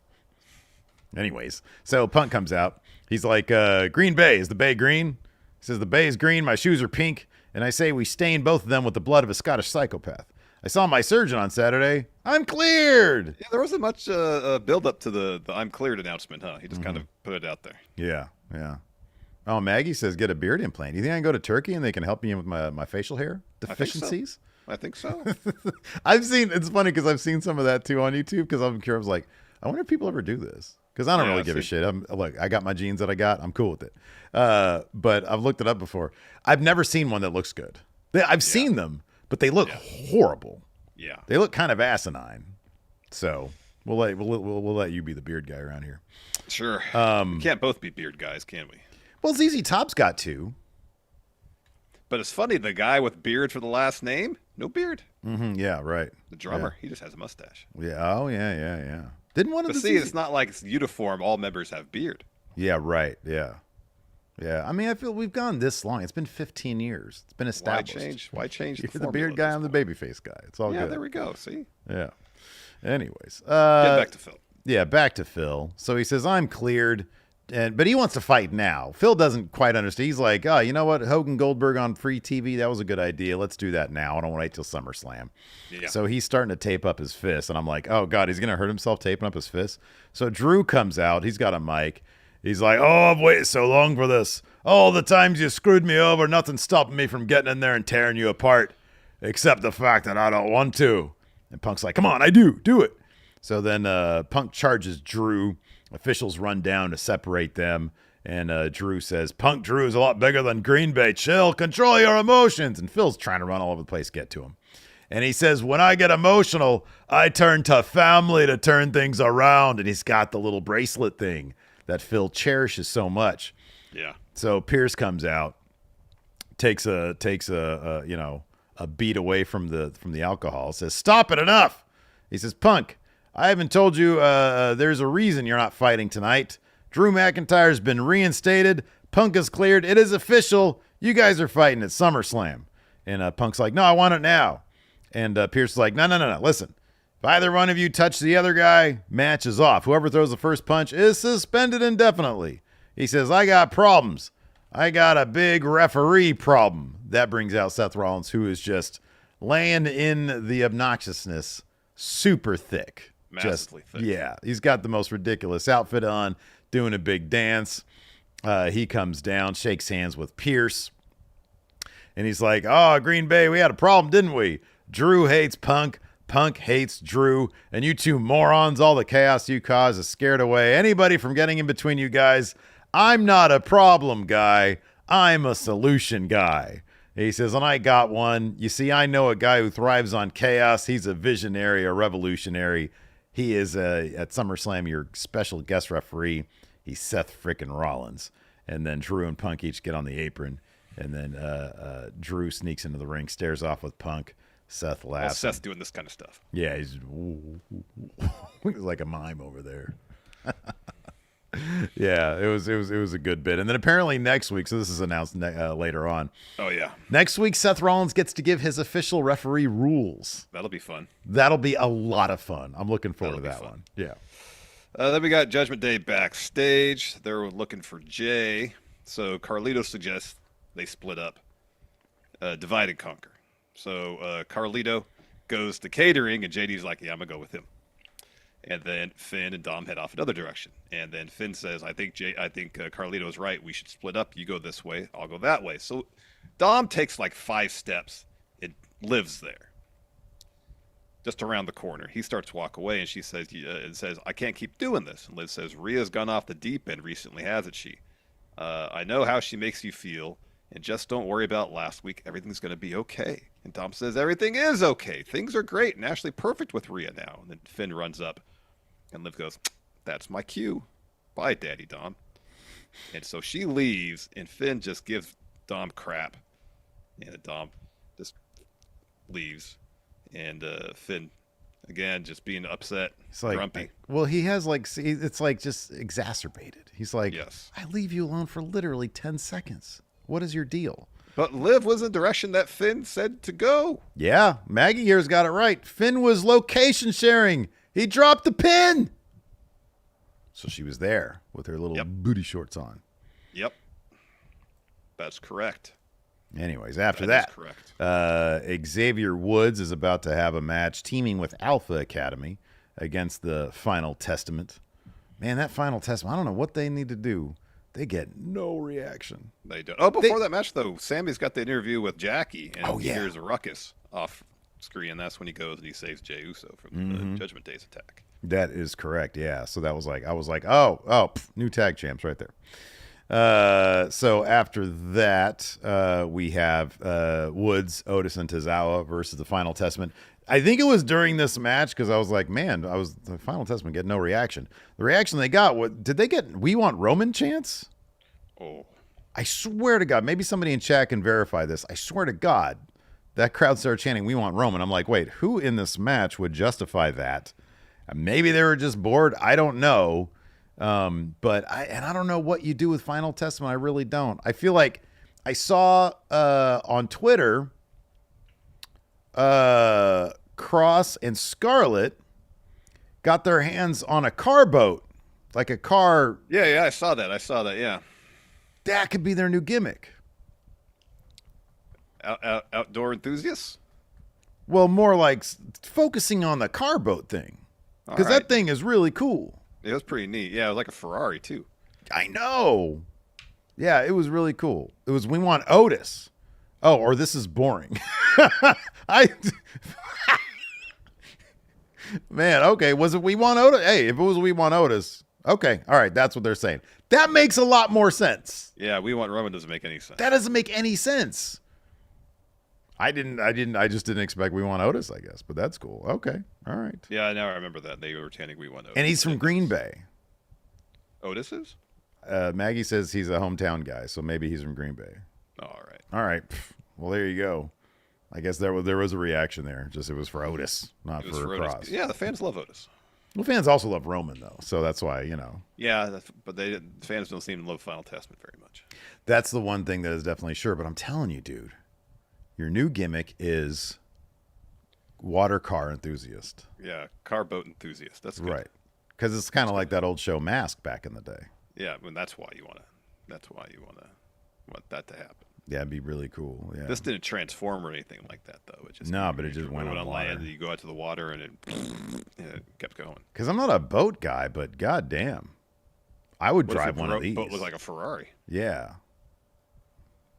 Anyways, so Punk comes out. He's like, Green Bay. Is the Bay green? He says, the Bay is green. My shoes are pink. And I say we stain both of them with the blood of a Scottish psychopath. I saw my surgeon on Saturday. I'm cleared. Yeah, there wasn't much build up to the I'm cleared announcement, huh? He just kind of put it out there. Yeah. Oh, Maggie says get a beard implant. Do you think I can go to Turkey and they can help me with my facial hair deficiencies? I think so. It's funny because I've seen some of that too on YouTube because I'm curious. I was like, I wonder if people ever do this because I don't really give a shit. Look, I got my genes that I got. I'm cool with it. But I've looked it up before. I've never seen one that looks good. I've seen them, but they look horrible. Yeah. They look kind of asinine. So we'll let you be the beard guy around here. Sure. We can't both be beard guys, can we? Well, ZZ Top's got two. But it's funny, the guy with beard for the last name, no beard. Mm-hmm, yeah, right. The drummer, he just has a mustache. Yeah. Oh, yeah. Didn't one of the it's not like it's uniform. All members have beard. Yeah, right. Yeah. I mean, I feel we've gone this long. It's been 15 years. It's been established. Why change? You're the beard guy. I'm the babyface guy. It's all good. Yeah, there we go. See. Yeah. Anyways, get back to Phil. Yeah, back to Phil. So he says, "I'm cleared." But he wants to fight now. Phil doesn't quite understand. He's like, oh, you know what? Hogan Goldberg on free TV, that was a good idea. Let's do that now. I don't want to wait till SummerSlam. Yeah. So he's starting to tape up his fist. And I'm like, oh, God, he's going to hurt himself taping up his fist. So Drew comes out. He's got a mic. He's like, oh, I've waited so long for this. All the times you screwed me over, nothing's stopping me from getting in there and tearing you apart, except the fact that I don't want to. And Punk's like, come on, I do. Do it. So then Punk charges Drew. Officials run down to separate them, and Drew says, Punk Drew is a lot bigger than Green Bay. Chill, control your emotions. And Phil's trying to run all over the place, get to him. And he says, when I get emotional, I turn to family to turn things around. And he's got the little bracelet thing that Phil cherishes so much. Yeah. So Pierce comes out, takes a beat away from the alcohol, says, stop it, enough. He says, Punk, I haven't told you there's a reason you're not fighting tonight. Drew McIntyre's been reinstated. Punk is cleared. It is official. You guys are fighting at SummerSlam. And Punk's like, no, I want it now. And Pierce is like, no. Listen, if either one of you touch the other guy, match is off. Whoever throws the first punch is suspended indefinitely. He says, I got problems. I got a big referee problem. That brings out Seth Rollins, who is just laying in the obnoxiousness super thick. Massively thick. Yeah, he's got the most ridiculous outfit on, doing a big dance. He comes down, shakes hands with Pierce, and he's like, oh, Green Bay, we had a problem, didn't we? Drew hates Punk, Punk hates Drew, and you two morons, all the chaos you cause is scared away anybody from getting in between you guys. I'm not a problem guy. I'm a solution guy. He says, and I got one. You see, I know a guy who thrives on chaos. He's a visionary, a revolutionary. He is, at SummerSlam, your special guest referee. He's Seth frickin' Rollins. And then Drew and Punk each get on the apron. And then Drew sneaks into the ring, stares off with Punk. Seth laughs. Seth's doing this kind of stuff. Yeah, he's like a mime over there. Yeah, it was a good bit. And then apparently next week, so this is announced later on. Oh, yeah. Next week, Seth Rollins gets to give his official referee rules. That'll be fun. That'll be a lot of fun. I'm looking forward to that one. Yeah. Then we got Judgment Day backstage. They're looking for Jay. So Carlito suggests they split up. Divide and conquer. So Carlito goes to catering, and JD's like, yeah, I'm going to go with him. And then Finn and Dom head off another direction. And then Finn says, I think Carlito's right. We should split up. You go this way. I'll go that way. So Dom takes like 5 steps and lives there. Just around the corner. He starts to walk away, and she says, I can't keep doing this. And Liv says, Rhea's gone off the deep end recently, hasn't she? I know how she makes you feel. And just don't worry about last week. Everything's going to be okay. And Dom says, everything is okay. Things are great and actually perfect with Rhea now. And then Finn runs up. And Liv goes, that's my cue. Bye, Daddy Dom. And so she leaves, and Finn just gives Dom crap. And Dom just leaves. And Finn, again, just being upset, he's like, grumpy. Well, he has it's like just exacerbated. He's like, yes. I leave you alone for literally 10 seconds. What is your deal? But Liv was in the direction that Finn said to go. Yeah, Maggie here's got it right. Finn was location sharing. He dropped the pin. So she was there with her little booty shorts on. Yep. That's correct. Anyways, after that, Xavier Woods is about to have a match teaming with Alpha Academy against the Final Testament. Man, that Final Testament, I don't know what they need to do They get no reaction. They don't. Oh, before that match, though, Sammy's got the interview with Jackie, and he hears a ruckus off screen, and that's when he goes and he saves Jey Uso from the Judgment Day's attack. That is correct, yeah. So that was like, I was like, oh, new tag champs right there. So after that, we have Woods, Otis, and Tozawa versus the Final Testament. I think it was during this match because I was like, man, the Final Testament get no reaction. The reaction they got, did they get "We Want Roman" chants? Oh. I swear to God, maybe somebody in chat can verify this. I swear to God, that crowd started chanting "We Want Roman." I'm like, wait, who in this match would justify that? Maybe they were just bored. I don't know. But I don't know what you do with Final Testament. I really don't. I feel like I saw on Twitter, Cross and Scarlett got their hands on a car boat, like a car. Yeah, I saw that. Yeah. That could be their new gimmick. Outdoor enthusiasts? Well, more like focusing on the car boat thing. Because that thing is really cool. It was pretty neat. Yeah, it was like a Ferrari, too. I know. Yeah, it was really cool. It was "We Want Otis." Oh, or "This is boring." Man, okay. Was it "We Want Otis"? Hey, if it was "We Want Otis," okay. All right, that's what they're saying. That makes a lot more sense. Yeah, "We Want Roman" doesn't make any sense. That doesn't make any sense. I just didn't expect "We Want Otis," I guess, but that's cool. Okay. All right. Yeah, now I remember that. They were chanting "We Want Otis." And he's from Green Bay. Otis is? Maggie says he's a hometown guy, so maybe he's from Green Bay. All right. Well, there you go. I guess there was a reaction there. Just it was for Otis, not for Cross. Yeah, the fans love Otis. Well, fans also love Roman, though, so that's why, Yeah, but the fans don't seem to love Final Testament very much. That's the one thing that is definitely sure, but I'm telling you, dude, your new gimmick is water car enthusiast. Yeah, car boat enthusiast. That's good. Right. Because it's kind of like that old show Mask back in the day. Yeah, I mean, that's why you want that to happen. Yeah, it'd be really cool. Yeah. This didn't transform or anything like that, though. It just but it just went on land. And you go out to the water, and it kept going. Because I'm not a boat guy, but goddamn, I would drive one of these. Boat was like a Ferrari. Yeah,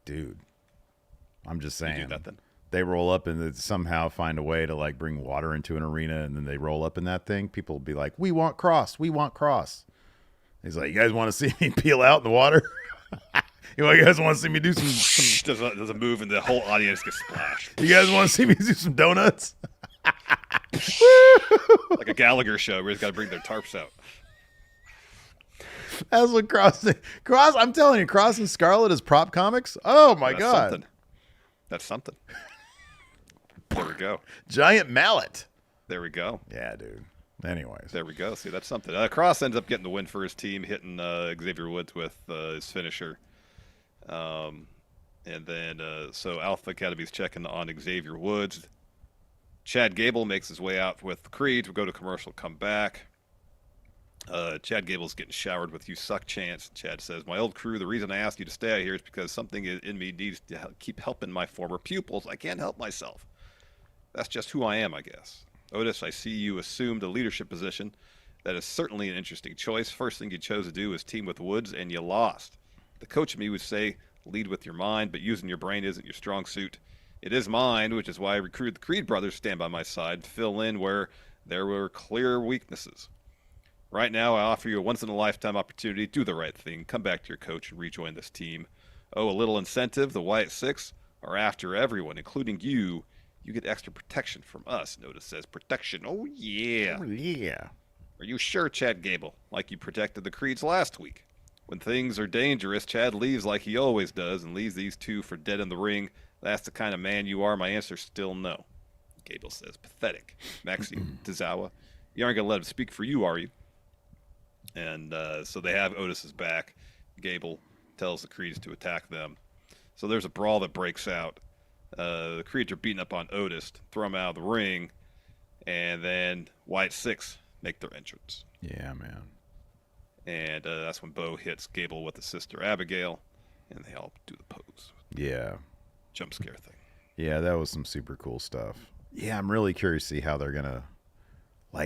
dude. I'm just saying. You do that then? They roll up and they somehow find a way to like bring water into an arena, and then they roll up in that thing. People will be like, "We want Cross. We want Cross." He's like, "You guys want to see me peel out in the water? You guys want to see me do some does a move and the whole audience gets splashed. You guys want to see me do some donuts?" Like a Gallagher show where he's got to bring their tarps out. That's what Cross. I'm telling you, Cross and Scarlett as prop comics. Oh my God, that's something. There we go. Giant mallet. There we go. Yeah, dude. Anyways. There we go. See, that's something. Cross ends up getting the win for his team, hitting Xavier Woods with his finisher. And then, so Alpha Academy's checking on Xavier Woods. Chad Gable makes his way out with the Creeds. We'll go to commercial, come back. Chad Gable's getting showered with "You suck" chants. Chad says, "My old crew, the reason I asked you to stay out here is because something in me needs to keep helping my former pupils. I can't help myself. That's just who I am, I guess. Otis, I see you assumed a leadership position. That is certainly an interesting choice. First thing you chose to do was team with Woods, and you lost. The coach of me would say, lead with your mind, but using your brain isn't your strong suit. It is mine, which is why I recruited the Creed brothers to stand by my side, fill in where there were clear weaknesses. Right now, I offer you a once-in-a-lifetime opportunity. Do the right thing. Come back to your coach and rejoin this team. Oh, a little incentive. The Wyatt Six are after everyone, including you. You get extra protection from us." Notice says protection. Oh, yeah. Oh, yeah. Are you sure, Chad Gable? Like you protected the Creeds last week. When things are dangerous, Chad leaves like he always does and leaves these two for dead in the ring. That's the kind of man you are. My answer is still no. Gable says, pathetic. Maxine Tozawa, you aren't going to let him speak for you, are you? And so they have Otis's back. Gable tells the Creeds to attack them. So there's a brawl that breaks out. The Creeds are beating up on Otis, throw him out of the ring, and then Wyatt Six make their entrance. Yeah, man. And that's when Bo hits Gable with his sister Abigail, and they all do the pose. Yeah. Jump scare thing. Yeah, that was some super cool stuff. Yeah, I'm really curious to see how they're going to,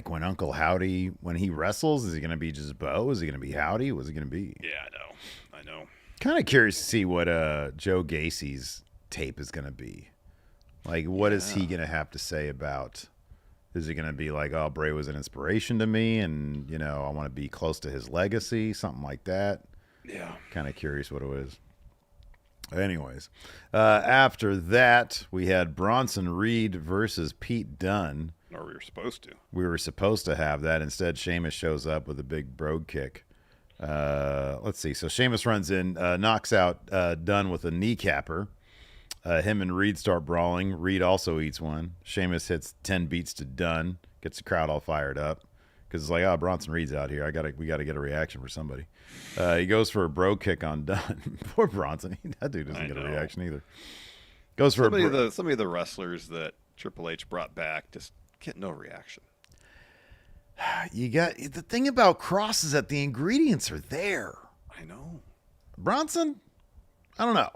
when Uncle Howdy, when he wrestles, is he going to be just Bo? Is he going to be Howdy? What's he going to be? Yeah, I know. I know. Kind of curious to see what Joe Gacy's tape is going to be. Like, what is he going to have to say about? Is he going to be like, "Oh, Bray was an inspiration to me, and I want to be close to his legacy," something like that? Yeah. Kind of curious what it was. Anyways, after that, we had Bronson Reed versus Pete Dunne. Or we were supposed to. We were supposed to have that. Instead, Sheamus shows up with a big brogue kick. Let's see. So Sheamus runs in, knocks out Dunne with a kneecapper. Him and Reed start brawling. Reed also eats one. Sheamus hits 10 beats to Dunne. Gets the crowd all fired up. Because it's like, oh, Bronson Reed's out here. We got to get a reaction for somebody. He goes for a brogue kick on Dunne. Poor Bronson. That dude doesn't get a reaction either. Goes for some of the wrestlers that Triple H brought back just get no reaction. You got the thing about Cross is that the ingredients are there. I know. Bronson, I don't know.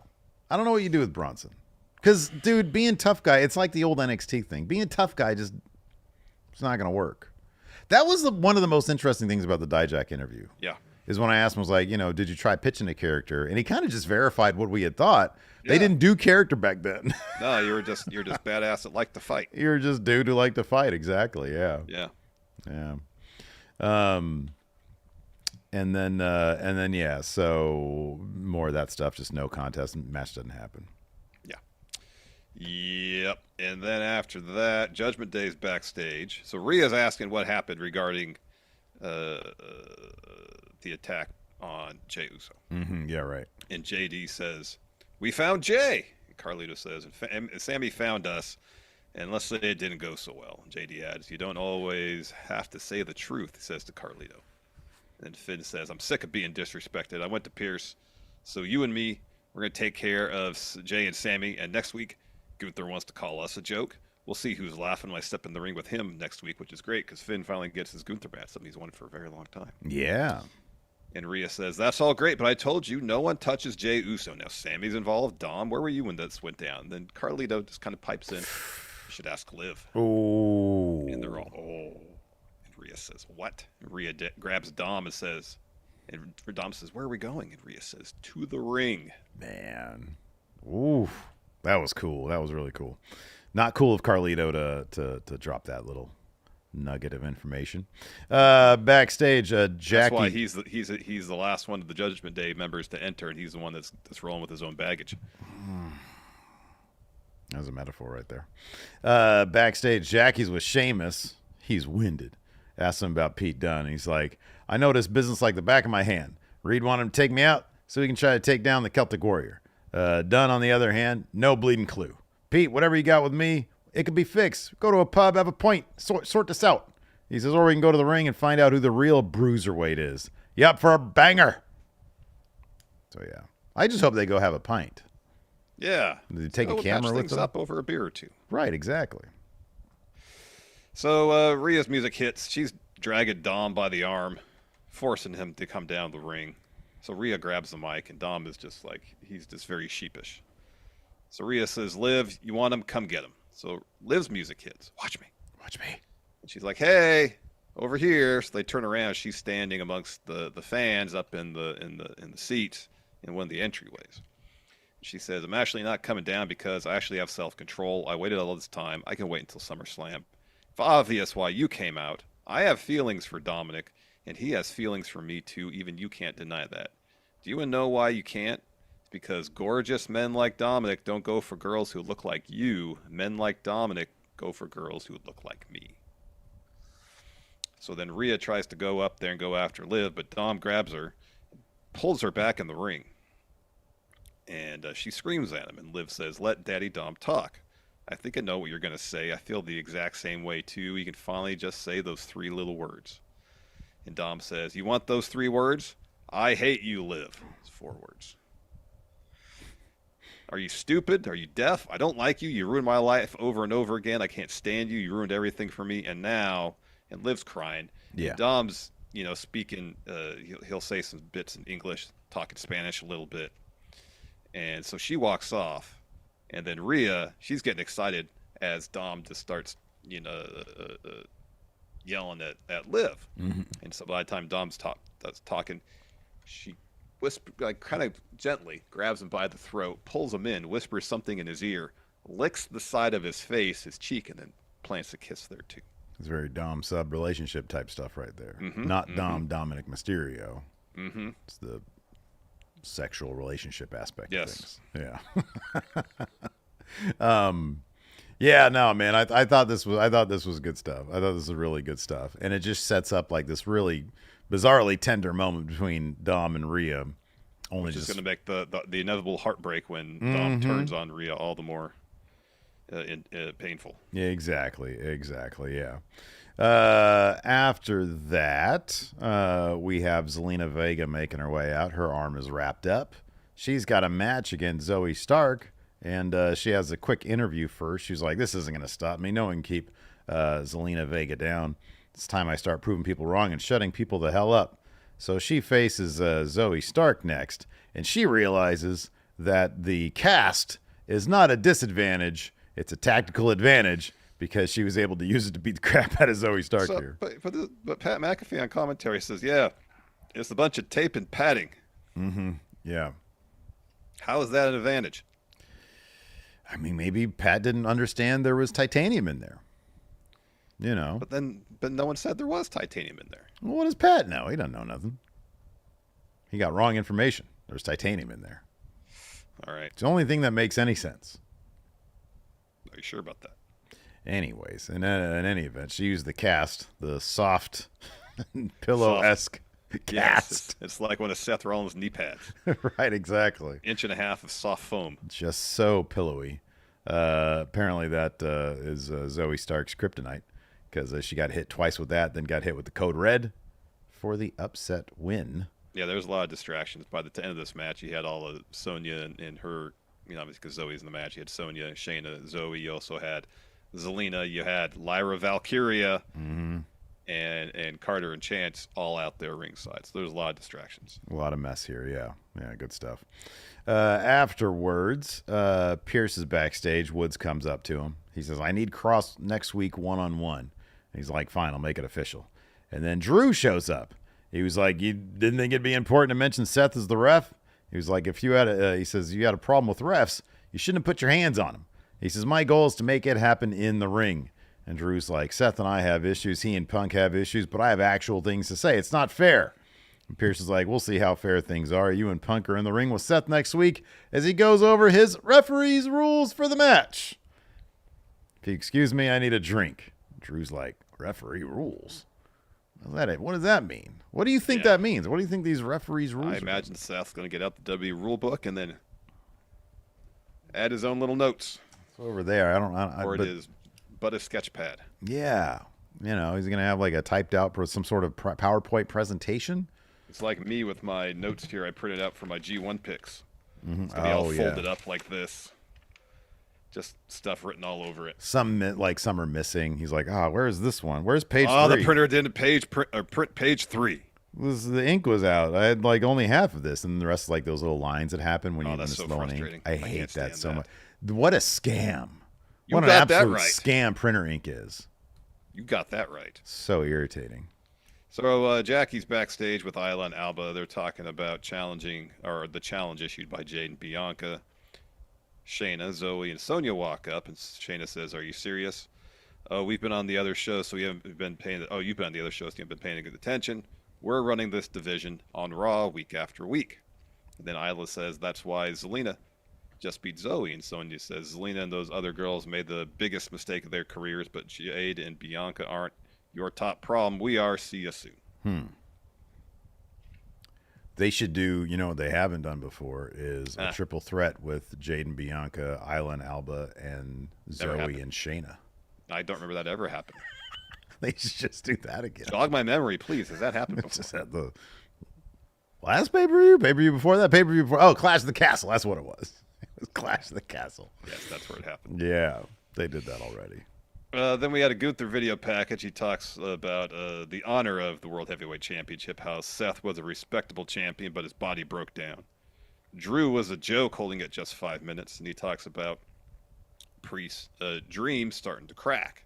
I don't know what you do with Bronson. Because, dude, being tough guy, it's like the old NXT thing. Being tough guy it's not going to work. That was one of the most interesting things about the Dijak interview. Yeah. Is when I asked him, was like, did you try pitching a character? And he kind of just verified what we had thought. They didn't do character back then. No, you're just badass that like to fight. You're just dude who like to fight. Exactly. Yeah. Yeah. Yeah. And then yeah, so more of that stuff, just no contest, match doesn't happen. Yeah. Yep. And then after that, Judgment Day's backstage. So Rhea's asking what happened regarding the attack on Jey Uso. Mm-hmm. Yeah, right. And JD says, "We found Jey." And Carlito says, and Sami found us. And let's say it didn't go so well. JD adds, "You don't always have to say the truth," he says to Carlito. And Finn says, "I'm sick of being disrespected. I went to Pierce, so you and me, we're going to take care of Jey and Sami. And next week, Gunther wants to call us a joke. We'll see who's laughing when I step in the ring with him next week," which is great because Finn finally gets his Gunther match, something he's wanted for a very long time. Yeah. And Rhea says, "That's all great, but I told you no one touches Jey Uso. Now Sami's involved. Dom, where were you when this went down?" Then Carlito just kind of pipes in, "You should ask Liv." Oh. And they're all, "Oh." And Rhea says, "What?" And Rhea grabs Dom and says, and Dom says, "Where are we going?" And Rhea says, "To the ring." Man. Ooh. That was cool. That was really cool. Not cool of Carlito to drop that little nugget of information. Backstage, Jackie. That's why he's the last one of the Judgment Day members to enter, and he's the one that's rolling with his own baggage. That was a metaphor right there. Backstage, Jackie's with Sheamus. He's winded. Asks him about Pete Dunne. He's like, "I know this business like the back of my hand. Reed wanted him to take me out so he can try to take down the Celtic Warrior. Dunne, on the other hand, no bleeding clue. Pete, whatever you got with me, it could be fixed. Go to a pub, have a pint, sort this out." He says, "Or we can go to the ring and find out who the real bruiserweight is. You up for a banger?" So, yeah. I just hope they go have a pint. Yeah. Did they take a camera with them? Up over a beer or two. Right, exactly. So Rhea's music hits. She's dragging Dom by the arm, forcing him to come down the ring. So Rhea grabs the mic, and Dom is just like, he's just very sheepish. So Rhea says, "Liv, you want him? Come get him." So Liv's music hits. "Watch me. Watch me." And she's like, "Hey, over here." So they turn around. She's standing amongst the fans up in the seats in one of the entryways. She says, "I'm actually not coming down because I actually have self-control. I waited all this time. I can wait until SummerSlam. It's obvious why you came out. I have feelings for Dominic, and he has feelings for me too. Even you can't deny that. Do you know why you can't? It's because gorgeous men like Dominic don't go for girls who look like you. Men like Dominic go for girls who look like me." So then Rhea tries to go up there and go after Liv, but Dom grabs her, pulls her back in the ring. And she screams at him, and Liv says, "Let Daddy Dom talk. I think I know what you're going to say. I feel the exact same way, too. You can finally just say those 3 little words." And Dom says, "You want those 3 words? I hate you, Liv." It's 4 words. "Are you stupid? Are you deaf? I don't like you. You ruined my life over and over again. I can't stand you. You ruined everything for me. And now," and Liv's crying. Yeah. And Dom's, speaking, he'll say some bits in English, talking Spanish a little bit. And so she walks off, and then Rhea, she's getting excited as Dom just starts, yelling at Liv. Mm-hmm. And so by the time Dom's talking, she like kind of gently grabs him by the throat, pulls him in, whispers something in his ear, licks the side of his face, his cheek, and then plants a kiss there too. It's very Dom sub relationship type stuff right there. Mm-hmm, Not Dom Dominick Mysterio. Mm-hmm. It's the sexual relationship aspect of things. Yeah. Yeah, no, man. I thought this was good stuff. I thought this was really good stuff. And it just sets up like this really bizarrely tender moment between Dom and Rhea. Which is going to make the inevitable heartbreak when Dom turns on Rhea all the more painful. Yeah, exactly. Yeah. After that, we have Zelina Vega making her way out. Her arm is wrapped up. She's got a match against Zoe Stark, and she has a quick interview first. She's like, this isn't going to stop me. No one can keep Zelina Vega down. It's time I start proving people wrong and shutting people the hell up. So she faces Zoe Stark next, and she realizes that the cast is not a disadvantage. It's a tactical advantage because she was able to use it to beat the crap out of Zoe Stark here. But Pat McAfee on commentary says, yeah, it's a bunch of tape and padding. Mm-hmm. Yeah. How is that an advantage? I mean, maybe Pat didn't understand there was titanium in there. You know. But no one said there was titanium in there. Well, what does Pat know? He doesn't know nothing. He got wrong information. There's titanium in there. All right. It's the only thing that makes any sense. Are you sure about that? Anyways, in any event, she used the cast, the soft, pillow-esque cast. Yes, it's like one of Seth Rollins' knee pads. Right, exactly. 1.5 inches of soft foam. Just so pillowy. Apparently that is Zoe Stark's kryptonite because she got hit twice with that, then got hit with the code red for the upset win. Yeah, there was a lot of distractions. By the end of this match, you had all of Sonya and her, obviously because Zoe's in the match, you had Sonya, Shayna, Zoe. You also had Zelina. You had Lyra Valkyria and Carter and Chance all out there ringside. So there's a lot of distractions. A lot of mess here, yeah. Yeah, good stuff. Afterwards, Pierce is backstage. Woods comes up to him. He says, I need Cross next week one-on-one. He's like, fine, I'll make it official. And then Drew shows up. He was like, you didn't think it'd be important to mention Seth as the ref? He was like, if you had he says, you had a problem with refs, you shouldn't have put your hands on him. He says, my goal is to make it happen in the ring. And Drew's like, Seth and I have issues. He and Punk have issues, but I have actual things to say. It's not fair. And Pierce is like, we'll see how fair things are. You and Punk are in the ring with Seth next week as he goes over his referee's rules for the match. If you excuse me, I need a drink. Drew's like, referee rules? What does that mean? What do you think that means? What do you think these referees' rules I imagine Seth's going to get out the W rule book and then add his own little notes. It's over there. It is but a sketch pad. Yeah. He's going to have like a typed out some sort of PowerPoint presentation. It's like me with my notes here I printed out for my G1 picks. Mm-hmm. It's going to be all folded up like this. Just stuff written all over it. Some are missing. He's like, where is this one? Where's page 3? The printer didn't print page 3. The ink was out. I had like only half of this, and the rest like those little lines that happen when you that's so frustrating. I hate that so much. What a scam! What an absolute scam printer ink is. You got that right. So irritating. So Jackie's backstage with Ilia and Alba. They're talking about the challenge issued by Jade and Bianca. Shayna, Zoe, and Sonya walk up, and Shayna says, "Are you serious? We've been on the other show, so you haven't been paying. You've been on the other shows, so you haven't been paying good attention. We're running this division on Raw week after week." And then Ilia says, "That's why Zelina just beat Zoe." And Sonya says, "Zelina and those other girls made the biggest mistake of their careers, but Jade and Bianca aren't your top problem. We are. See you soon." They should do, what they haven't done before is a triple threat with Jade and Bianca, Ilia and Alba, and Zoe and Shayna. I don't remember that ever happened. They should just do that again. Jog my memory, please. Has that happened before? Just had the last pay-per-view before that, pay-per-view before. Oh, Clash of the Castle. That's what it was. It was Clash of the Castle. Yes, that's where it happened. Yeah, they did that already. Then we had a Gunther video package. He talks about the honor of the World Heavyweight Championship, how Seth was a respectable champion, but his body broke down. Drew was a joke holding it just 5 minutes, and he talks about Priest's dream starting to crack.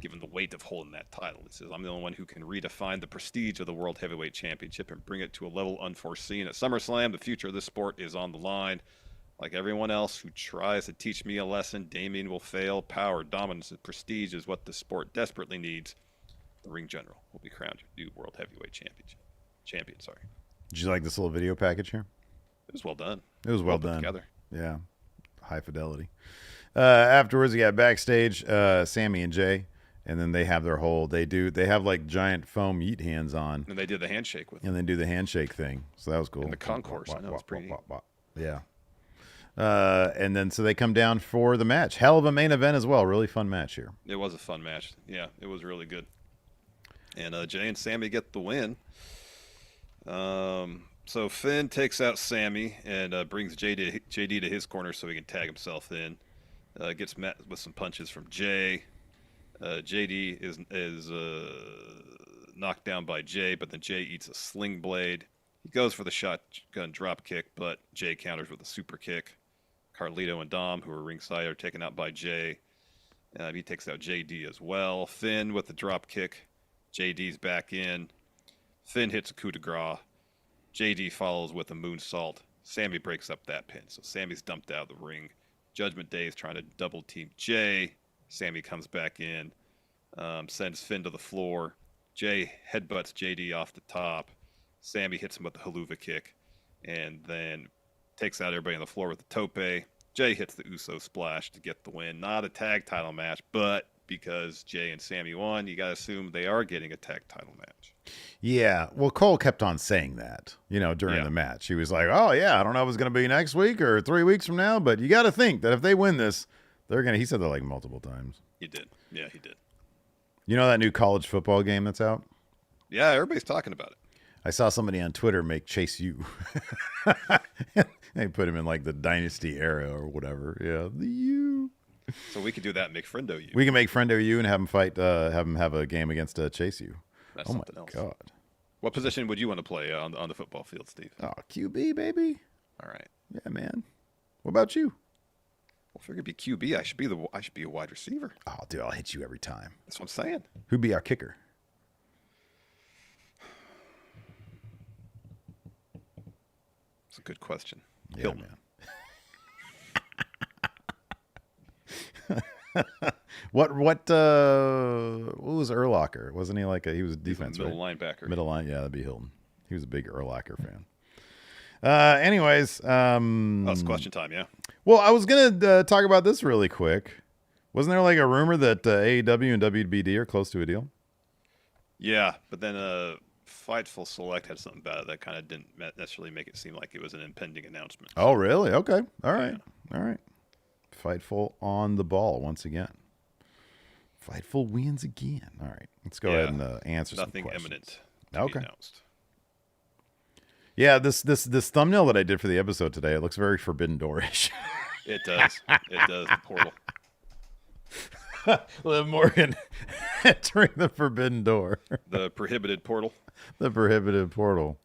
given the weight of holding that title. He says, I'm the only one who can redefine the prestige of the World Heavyweight Championship and bring it to a level unforeseen. At SummerSlam, the future of this sport is on the line. Like everyone else who tries to teach me a lesson, Damien will fail. Power, dominance, and prestige is what the sport desperately needs. The ring general will be crowned new World Heavyweight champion. Did you like this little video package here? It was well done. It was well put done. Together. Yeah. High fidelity. Afterwards, we got backstage, Sami and Jey, and then they have their whole, they have like giant foam yeet hands on. And they did the handshake with them. And they do the handshake thing. So that was cool. In the concourse. I know, it's pretty neat. Yeah. And then so they come down for the match. Hell of a main event as well. Really fun match here. It was a fun match. Yeah, it was really good. And Jey and Sami get the win. So Finn takes out Sami and brings JD to his corner so he can tag himself in. Gets met with some punches from Jey. JD is knocked down by Jey, but then Jey eats a sling blade. He goes for the shotgun drop kick, but Jey counters with a super kick. Carlito and Dom, who are ringside, are taken out by Jey. He takes out JD as well. Finn with the drop kick. JD's back in. Finn hits a coup de grace. JD follows with a moonsault. Sami breaks up that pin, so Sami's dumped out of the ring. Judgment Day is trying to double team Jey. Sami comes back in, sends Finn to the floor. Jey headbutts JD off the top. Sami hits him with the haluva kick, and then takes out everybody on the floor with the tope. Jey hits the Uso splash to get the win. Not a tag title match, but because Jey and Sami won, you got to assume they are getting a tag title match. Yeah. Well, Cole kept on saying that, during the match. He was like, oh, yeah, I don't know if it's going to be next week or 3 weeks from now, but you got to think that if they win this, they're going to, he said that like multiple times. He did. Yeah, he did. You know that new college football game that's out? Yeah, everybody's talking about it. I saw somebody on Twitter make Chase U. They put him in like the Dynasty era or whatever. Yeah, the U. So we could do that and make Friendo U. We can make Friendo U and have him fight, have him have a game against Chase U. That's oh my something else. God. What position would you want to play on the football field, Steve? Oh, QB, baby. All right. Yeah, man. What about you? Well, if you're gonna be QB, I should be a wide receiver. Oh, dude, I'll hit you every time. That's what I'm saying. Who'd be our kicker? It's a good question. Yeah, Hilton. man. What was Urlacher? Wasn't he like he was a defense, middle linebacker? Middle line, yeah, that'd be Hilton. He was a big Urlacher fan. Anyways, it's question time, yeah. Well, I was gonna talk about this really quick. Wasn't there like a rumor that AEW and WBD are close to a deal? Yeah, but then Fightful Select had something about it that kind of didn't necessarily make it seem like it was an impending announcement. Oh, really? Okay. All right. Yeah. All right. Fightful on the ball once again. Fightful wins again. All right. Let's go ahead and answer some questions. Nothing imminent to be announced. Yeah, this thumbnail that I did for the episode today, it looks very Forbidden Door-ish. It does. It does. The portal. Liv Morgan entering the Forbidden Door. The prohibited portal. The prohibited portal.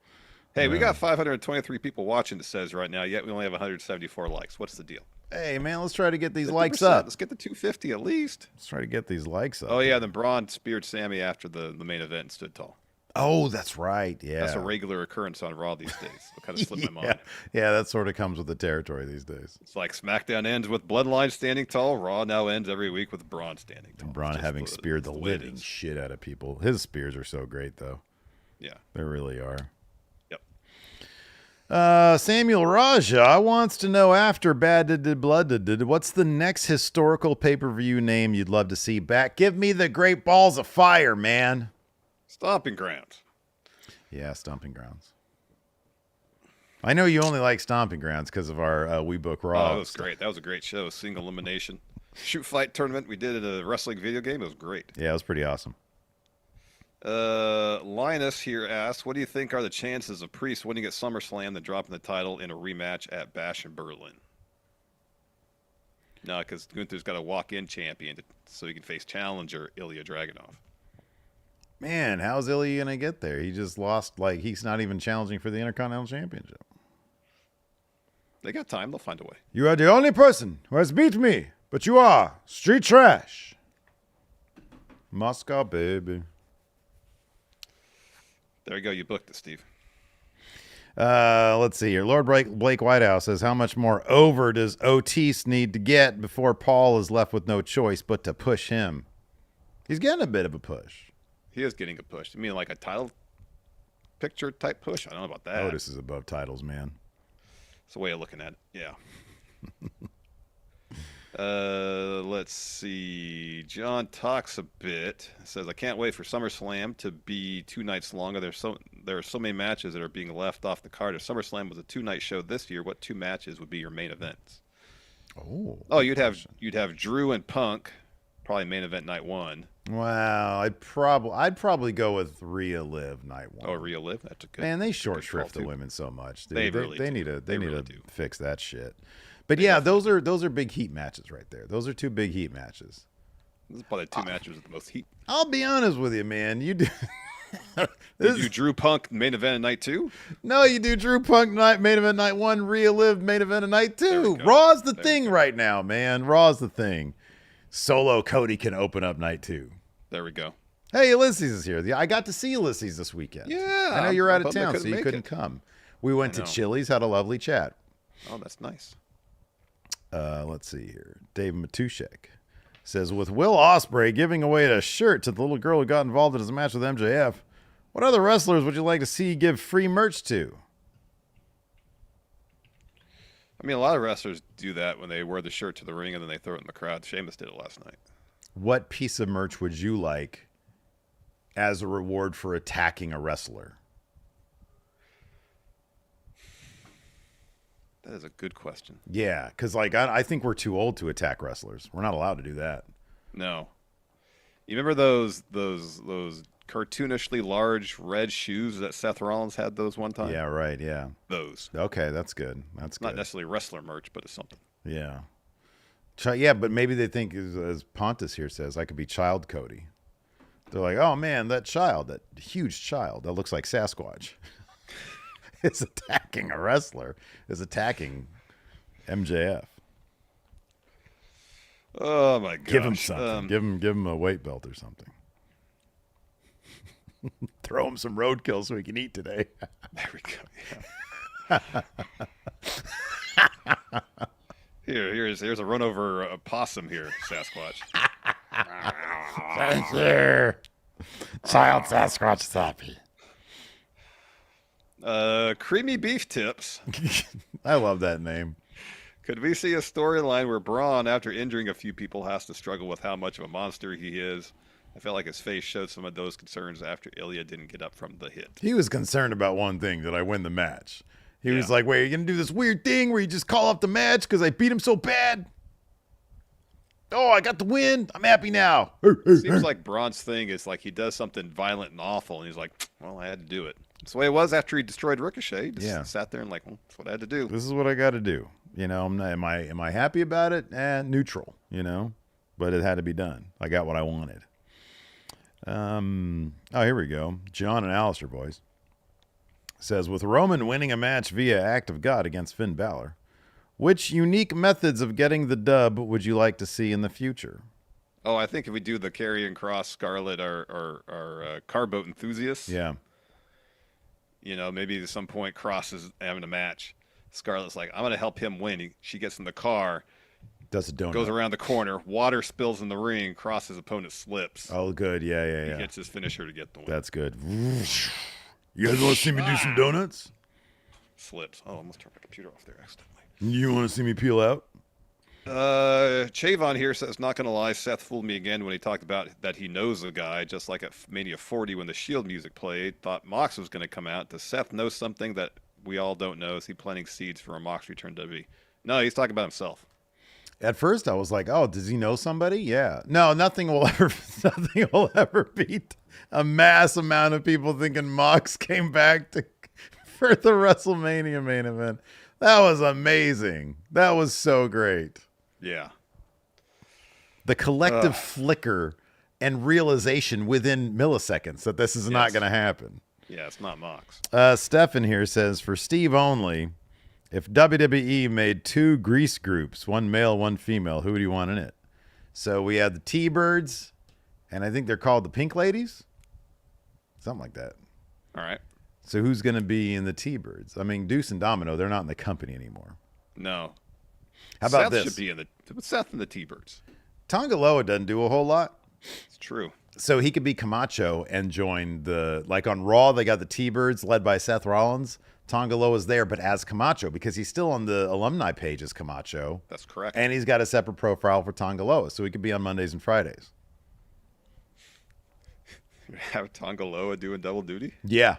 Hey, we got 523 people watching, it says right now, yet we only have 174 likes. What's the deal? Hey, man, let's try to get these 50%. likes up. Let's get the 250 at least. Let's try to get these likes up. Oh, yeah, then Bron speared Sami after the main event and stood tall. Oh, that's right. Yeah. That's a regular occurrence on Raw these days. It kind of slipped my mind. Yeah, that sort of comes with the territory these days. It's like SmackDown ends with Bloodline standing tall. Raw now ends every week with Braun standing tall. And Braun having speared the living shit out of people. His spears are so great, though. Yeah. They really are. Yep. Samuel Raja wants to know after Bad Did Blood Did, what's the next historical pay-per-view name you'd love to see back? Give me the Great Balls of Fire, man. Stomping Grounds. Yeah, Stomping Grounds. I know you only like Stomping Grounds because of our We Book Raw. Oh, that was great. That was a great show. Single elimination. Shoot fight tournament we did at a wrestling video game. It was great. Yeah, it was pretty awesome. Linus here asks, what do you think are the chances of Priest winning at SummerSlam and dropping the title in a rematch at Bash in Berlin? No, because Gunther's got a walk-in champion so he can face challenger Ilja Dragunov. Man, how's Ilia going to get there? He just lost, like, he's not even challenging for the Intercontinental Championship. They got time. They'll find a way. You are the only person who has beat me, but you are street trash. Moscow, baby. There you go. You booked it, Steve. Let's see here. Lord Blake Whitehouse says, how much more over does Otis need to get before Paul is left with no choice but to push him? He's getting a bit of a push. He is getting a push. You mean like a title picture type push? I don't know about that. Otis is above titles, man. It's a way of looking at it. Yeah. Let's see. John talks a bit. Says, I can't wait for SummerSlam to be 2 nights longer. There are so many matches that are being left off the card. If SummerSlam was a 2-night show this year, what 2 matches would be your main events? Oh, you'd have Drew and Punk, probably main event night 1. Wow, I'd probably go with Rhea Liv night 1. Oh, Rhea Liv, that's a good. Man, they short shrift the women so much. Dude. They need really to fix that shit. But yeah, those are big heat matches right there. Those are 2 big heat matches. This is probably 2 matches with the most heat. I'll be honest with you, man. You do. You do Drew Punk main event at night 2? No, you do Drew Punk main event night 1, Rhea Liv main event at night 2. Raw's the thing right now, man. Raw's the thing. Solo Cody can open up night 2. There we go. Hey, Ulysses is here. I got to see Ulysses this weekend. Yeah. I know you're out of town, so you couldn't come. We went to Chili's, had a lovely chat. Oh, that's nice. Let's see here. Dave Matushek says, with Will Ospreay giving away a shirt to the little girl who got involved in his match with MJF, what other wrestlers would you like to see give free merch to? I mean, a lot of wrestlers do that when they wear the shirt to the ring and then they throw it in the crowd. Sheamus did it last night. What piece of merch would you like as a reward for attacking a wrestler? That is a good question. Yeah, because I think we're too old to attack wrestlers. We're not allowed to do that. No. You remember those cartoonishly large red shoes that Seth Rollins had those one time? Yeah, right, yeah. Those. Okay, that's good. That's good. Not necessarily wrestler merch, but it's something. Yeah. Yeah, but maybe they think, as Pontus here says, I could be Child Cody. They're like, oh, man, that huge child that looks like Sasquatch is attacking a wrestler, is attacking MJF. Oh, my gosh. Give him something. Give him a weight belt or something. Throw him some roadkill so he can eat today. There we go. Yeah. Here's a run over a possum here, Sasquatch. Thank you. Child Sasquatch is happy. Creamy beef tips. I love that name. Could we see a storyline where Braun, after injuring a few people, has to struggle with how much of a monster he is? I felt like his face showed some of those concerns after Ilya didn't get up from the hit. He was concerned about one thing, that I win the match. He was like, wait, are you going to do this weird thing where you just call off the match because I beat him so bad? Oh, I got the win. I'm happy now. Seems like Braun's thing is like he does something violent and awful, and he's like, well, I had to do it. That's the way it was after he destroyed Ricochet. He just sat there and like, well, that's what I had to do. This is what I got to do. You know, am I happy about it? Neutral, you know, but it had to be done. I got what I wanted. Here we go. John and Alistair, boys. Says, with Roman winning a match via act of God against Finn Balor, which unique methods of getting the dub would you like to see in the future? Oh, I think if we do the Karrion Kross, Scarlett, our carboat enthusiasts. Yeah. You know, maybe at some point Kross is having a match. Scarlett's like, I'm going to help him win. She gets in the car. Does a donut. Goes around the corner. Water spills in the ring. Kross's opponent slips. Oh, good. Yeah. He gets his finisher to get the win. That's good. You guys want to see me do some donuts? Slips. Oh, I almost turned my computer off there accidentally. You want to see me peel out? Chavon here says, not going to lie, Seth fooled me again when he talked about that he knows a guy, just like at Mania 40 when the Shield music played. Thought Mox was going to come out. Does Seth know something that we all don't know? Is he planting seeds for a Mox return to WWE? No, he's talking about himself. At first, I was like, "Oh, does he know somebody?" Yeah. No, nothing will ever beat a mass amount of people thinking Mox came back for the WrestleMania main event. That was amazing. That was so great. Yeah. The collective flicker and realization within milliseconds that this is not going to happen. Yeah, it's not Mox. Stefan here says, for Steve only, if WWE made 2 grease groups, one male, one female, who would you want in it? So we had the T-Birds And I think they're called the Pink Ladies. Something like that. All right. So who's going to be in the T-Birds? I mean, Deuce and Domino, they're not in the company anymore. No. How about Seth this? Should be in the Seth and the T-Birds. Tongaloa doesn't do a whole lot. It's true. So he could be Camacho and join like on Raw, they got the T-Birds led by Seth Rollins. Tongaloa's there, but as Camacho, because he's still on the alumni page as Camacho. That's correct. And he's got a separate profile for Tongaloa, so he could be on Mondays and Fridays. Have Tongaloa doing double duty? Yeah.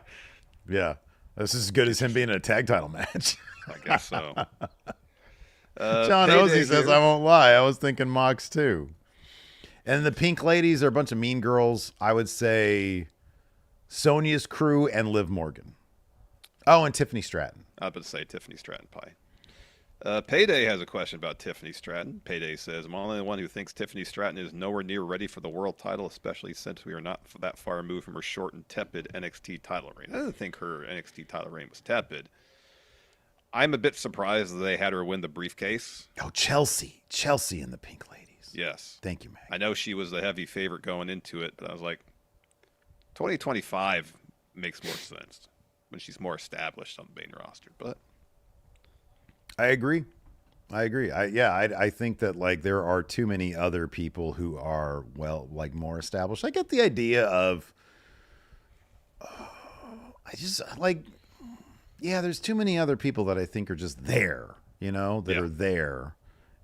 Yeah. This is as good as him being in a tag title match. I guess so. John Ozzy says, I won't lie. I was thinking Mox too. And the Pink Ladies are a bunch of mean girls. I would say Sonya's crew and Liv Morgan. Oh, and Tiffany Stratton. I was about to say Tiffany Stratton Pie. Payday has a question about Tiffany Stratton. Payday says, I'm only the one who thinks Tiffany Stratton is nowhere near ready for the world title, especially since we are not that far removed from her short and tepid NXT title reign. I didn't think her NXT title reign was tepid. I'm a bit surprised that they had her win the briefcase. Oh, Chelsea. Chelsea and the Pink Ladies. Yes. Thank you, Meg. I know she was the heavy favorite going into it, but I was like, 2025 makes more sense when she's more established on the main roster. But I agree. I think that like there are too many other people who are more established. I get the idea of there's too many other people that I think are just there, that are there.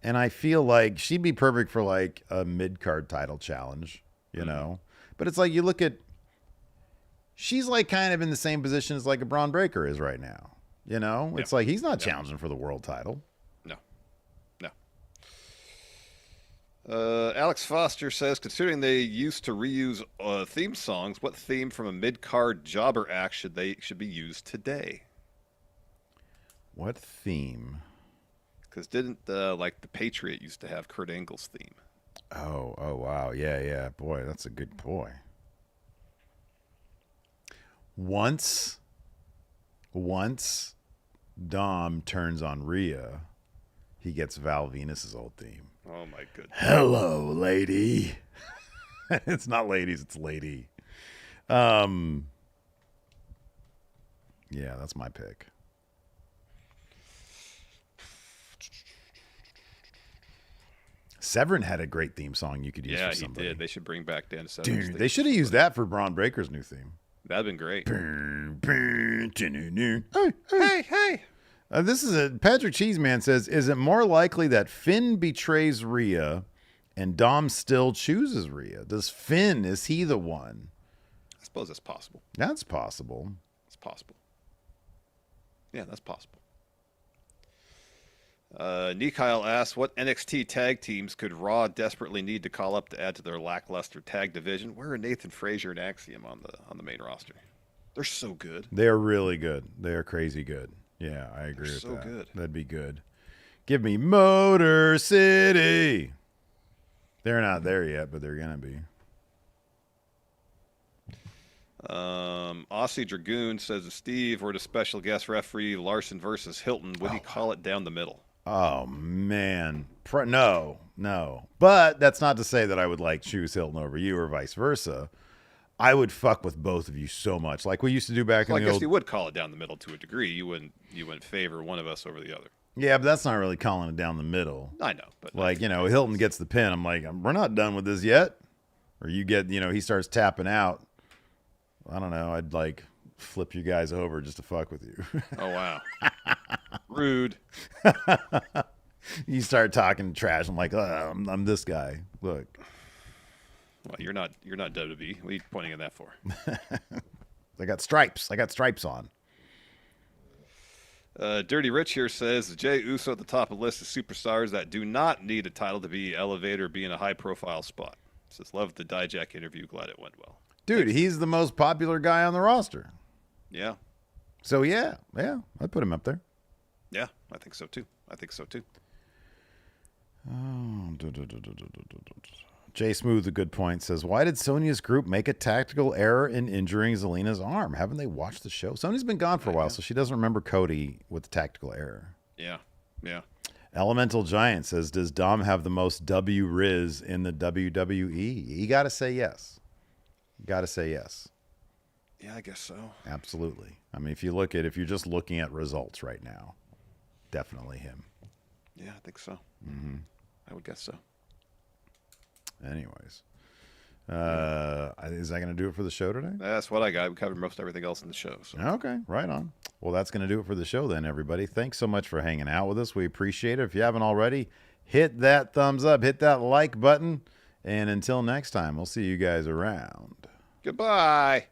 And I feel like she'd be perfect for like a mid-card title challenge, But it's like you look at she's like kind of in the same position as like a Bron Breakker is right now. It's like he's not challenging for the world title. No. Alex Foster says, considering they used to reuse theme songs, what theme from a mid-card jobber act should be used today? What theme? Because didn't the Patriot used to have Kurt Angle's theme? Oh wow, yeah. Boy, that's a good boy. Once Dom turns on Rhea, he gets Val Venus's old theme. Oh my goodness. Hello, lady. It's not ladies, it's lady. Yeah, that's my pick. Severin had a great theme song you could use for somebody. Yeah, he did. They should bring back Dan Severin's Dude, they should have used that for Bron Breakker's new theme. That'd been great. Hey. This is Patrick Cheeseman says, is it more likely that Finn betrays Rhea and Dom still chooses Rhea? Is he the one? I suppose that's possible. That's possible. It's possible. Yeah, that's possible. Nikyle asks, what NXT tag teams could Raw desperately need to call up to add to their lackluster tag division? Where are Nathan Frazier and Axiom on the main roster? They're so good. They are really good. They are crazy good. Yeah, I agree with that. So good. That'd be good. Give me Motor City. They're not there yet, but they're gonna be. Aussie Dragoon says, if Steve were the special guest referee Larson versus Hilton, would he call it down the middle? Oh man, no. But that's not to say that I would choose Hilton over you or vice versa. I would fuck with both of you so much, like we used to do back in the old. I guess you would call it down the middle to a degree. You wouldn't favor one of us over the other. Yeah, but that's not really calling it down the middle. I know, but Hilton gets the pin. I'm like, we're not done with this yet. Or you get, he starts tapping out. I don't know. I'd flip you guys over just to fuck with you. Oh wow, rude. You start talking trash. I'm like, I'm this guy. Look. Well, you're not WWE. What are you pointing at that for? I got stripes on. Dirty Rich here says, Jey Uso at the top of the list of superstars that do not need a title to be elevated or be in a high-profile spot. Says, love the Dijak interview. Glad it went well. Dude, he's the most popular guy on the roster. Yeah. So, yeah, I'd put him up there. Yeah, I think so, too. Oh, Jay Smooth, a good point, says, why did Sonya's group make a tactical error in injuring Zelina's arm? Haven't they watched the show? Sonya's been gone for a while, so she doesn't remember Cody with the tactical error. Yeah. Elemental Giant says, does Dom have the most W Riz in the WWE? You got to say yes. Got to say yes. Yeah, I guess so. Absolutely. I mean, if you're just looking at results right now, definitely him. Yeah, I think so. Mm-hmm. I would guess so. Anyways. Is that going to do it for the show today? That's what I got. We covered most everything else in the show. So. Okay, right on. Well, that's going to do it for the show then, everybody. Thanks so much for hanging out with us. We appreciate it. If you haven't already, hit that thumbs up, hit that like button. And until next time, we'll see you guys around. Goodbye.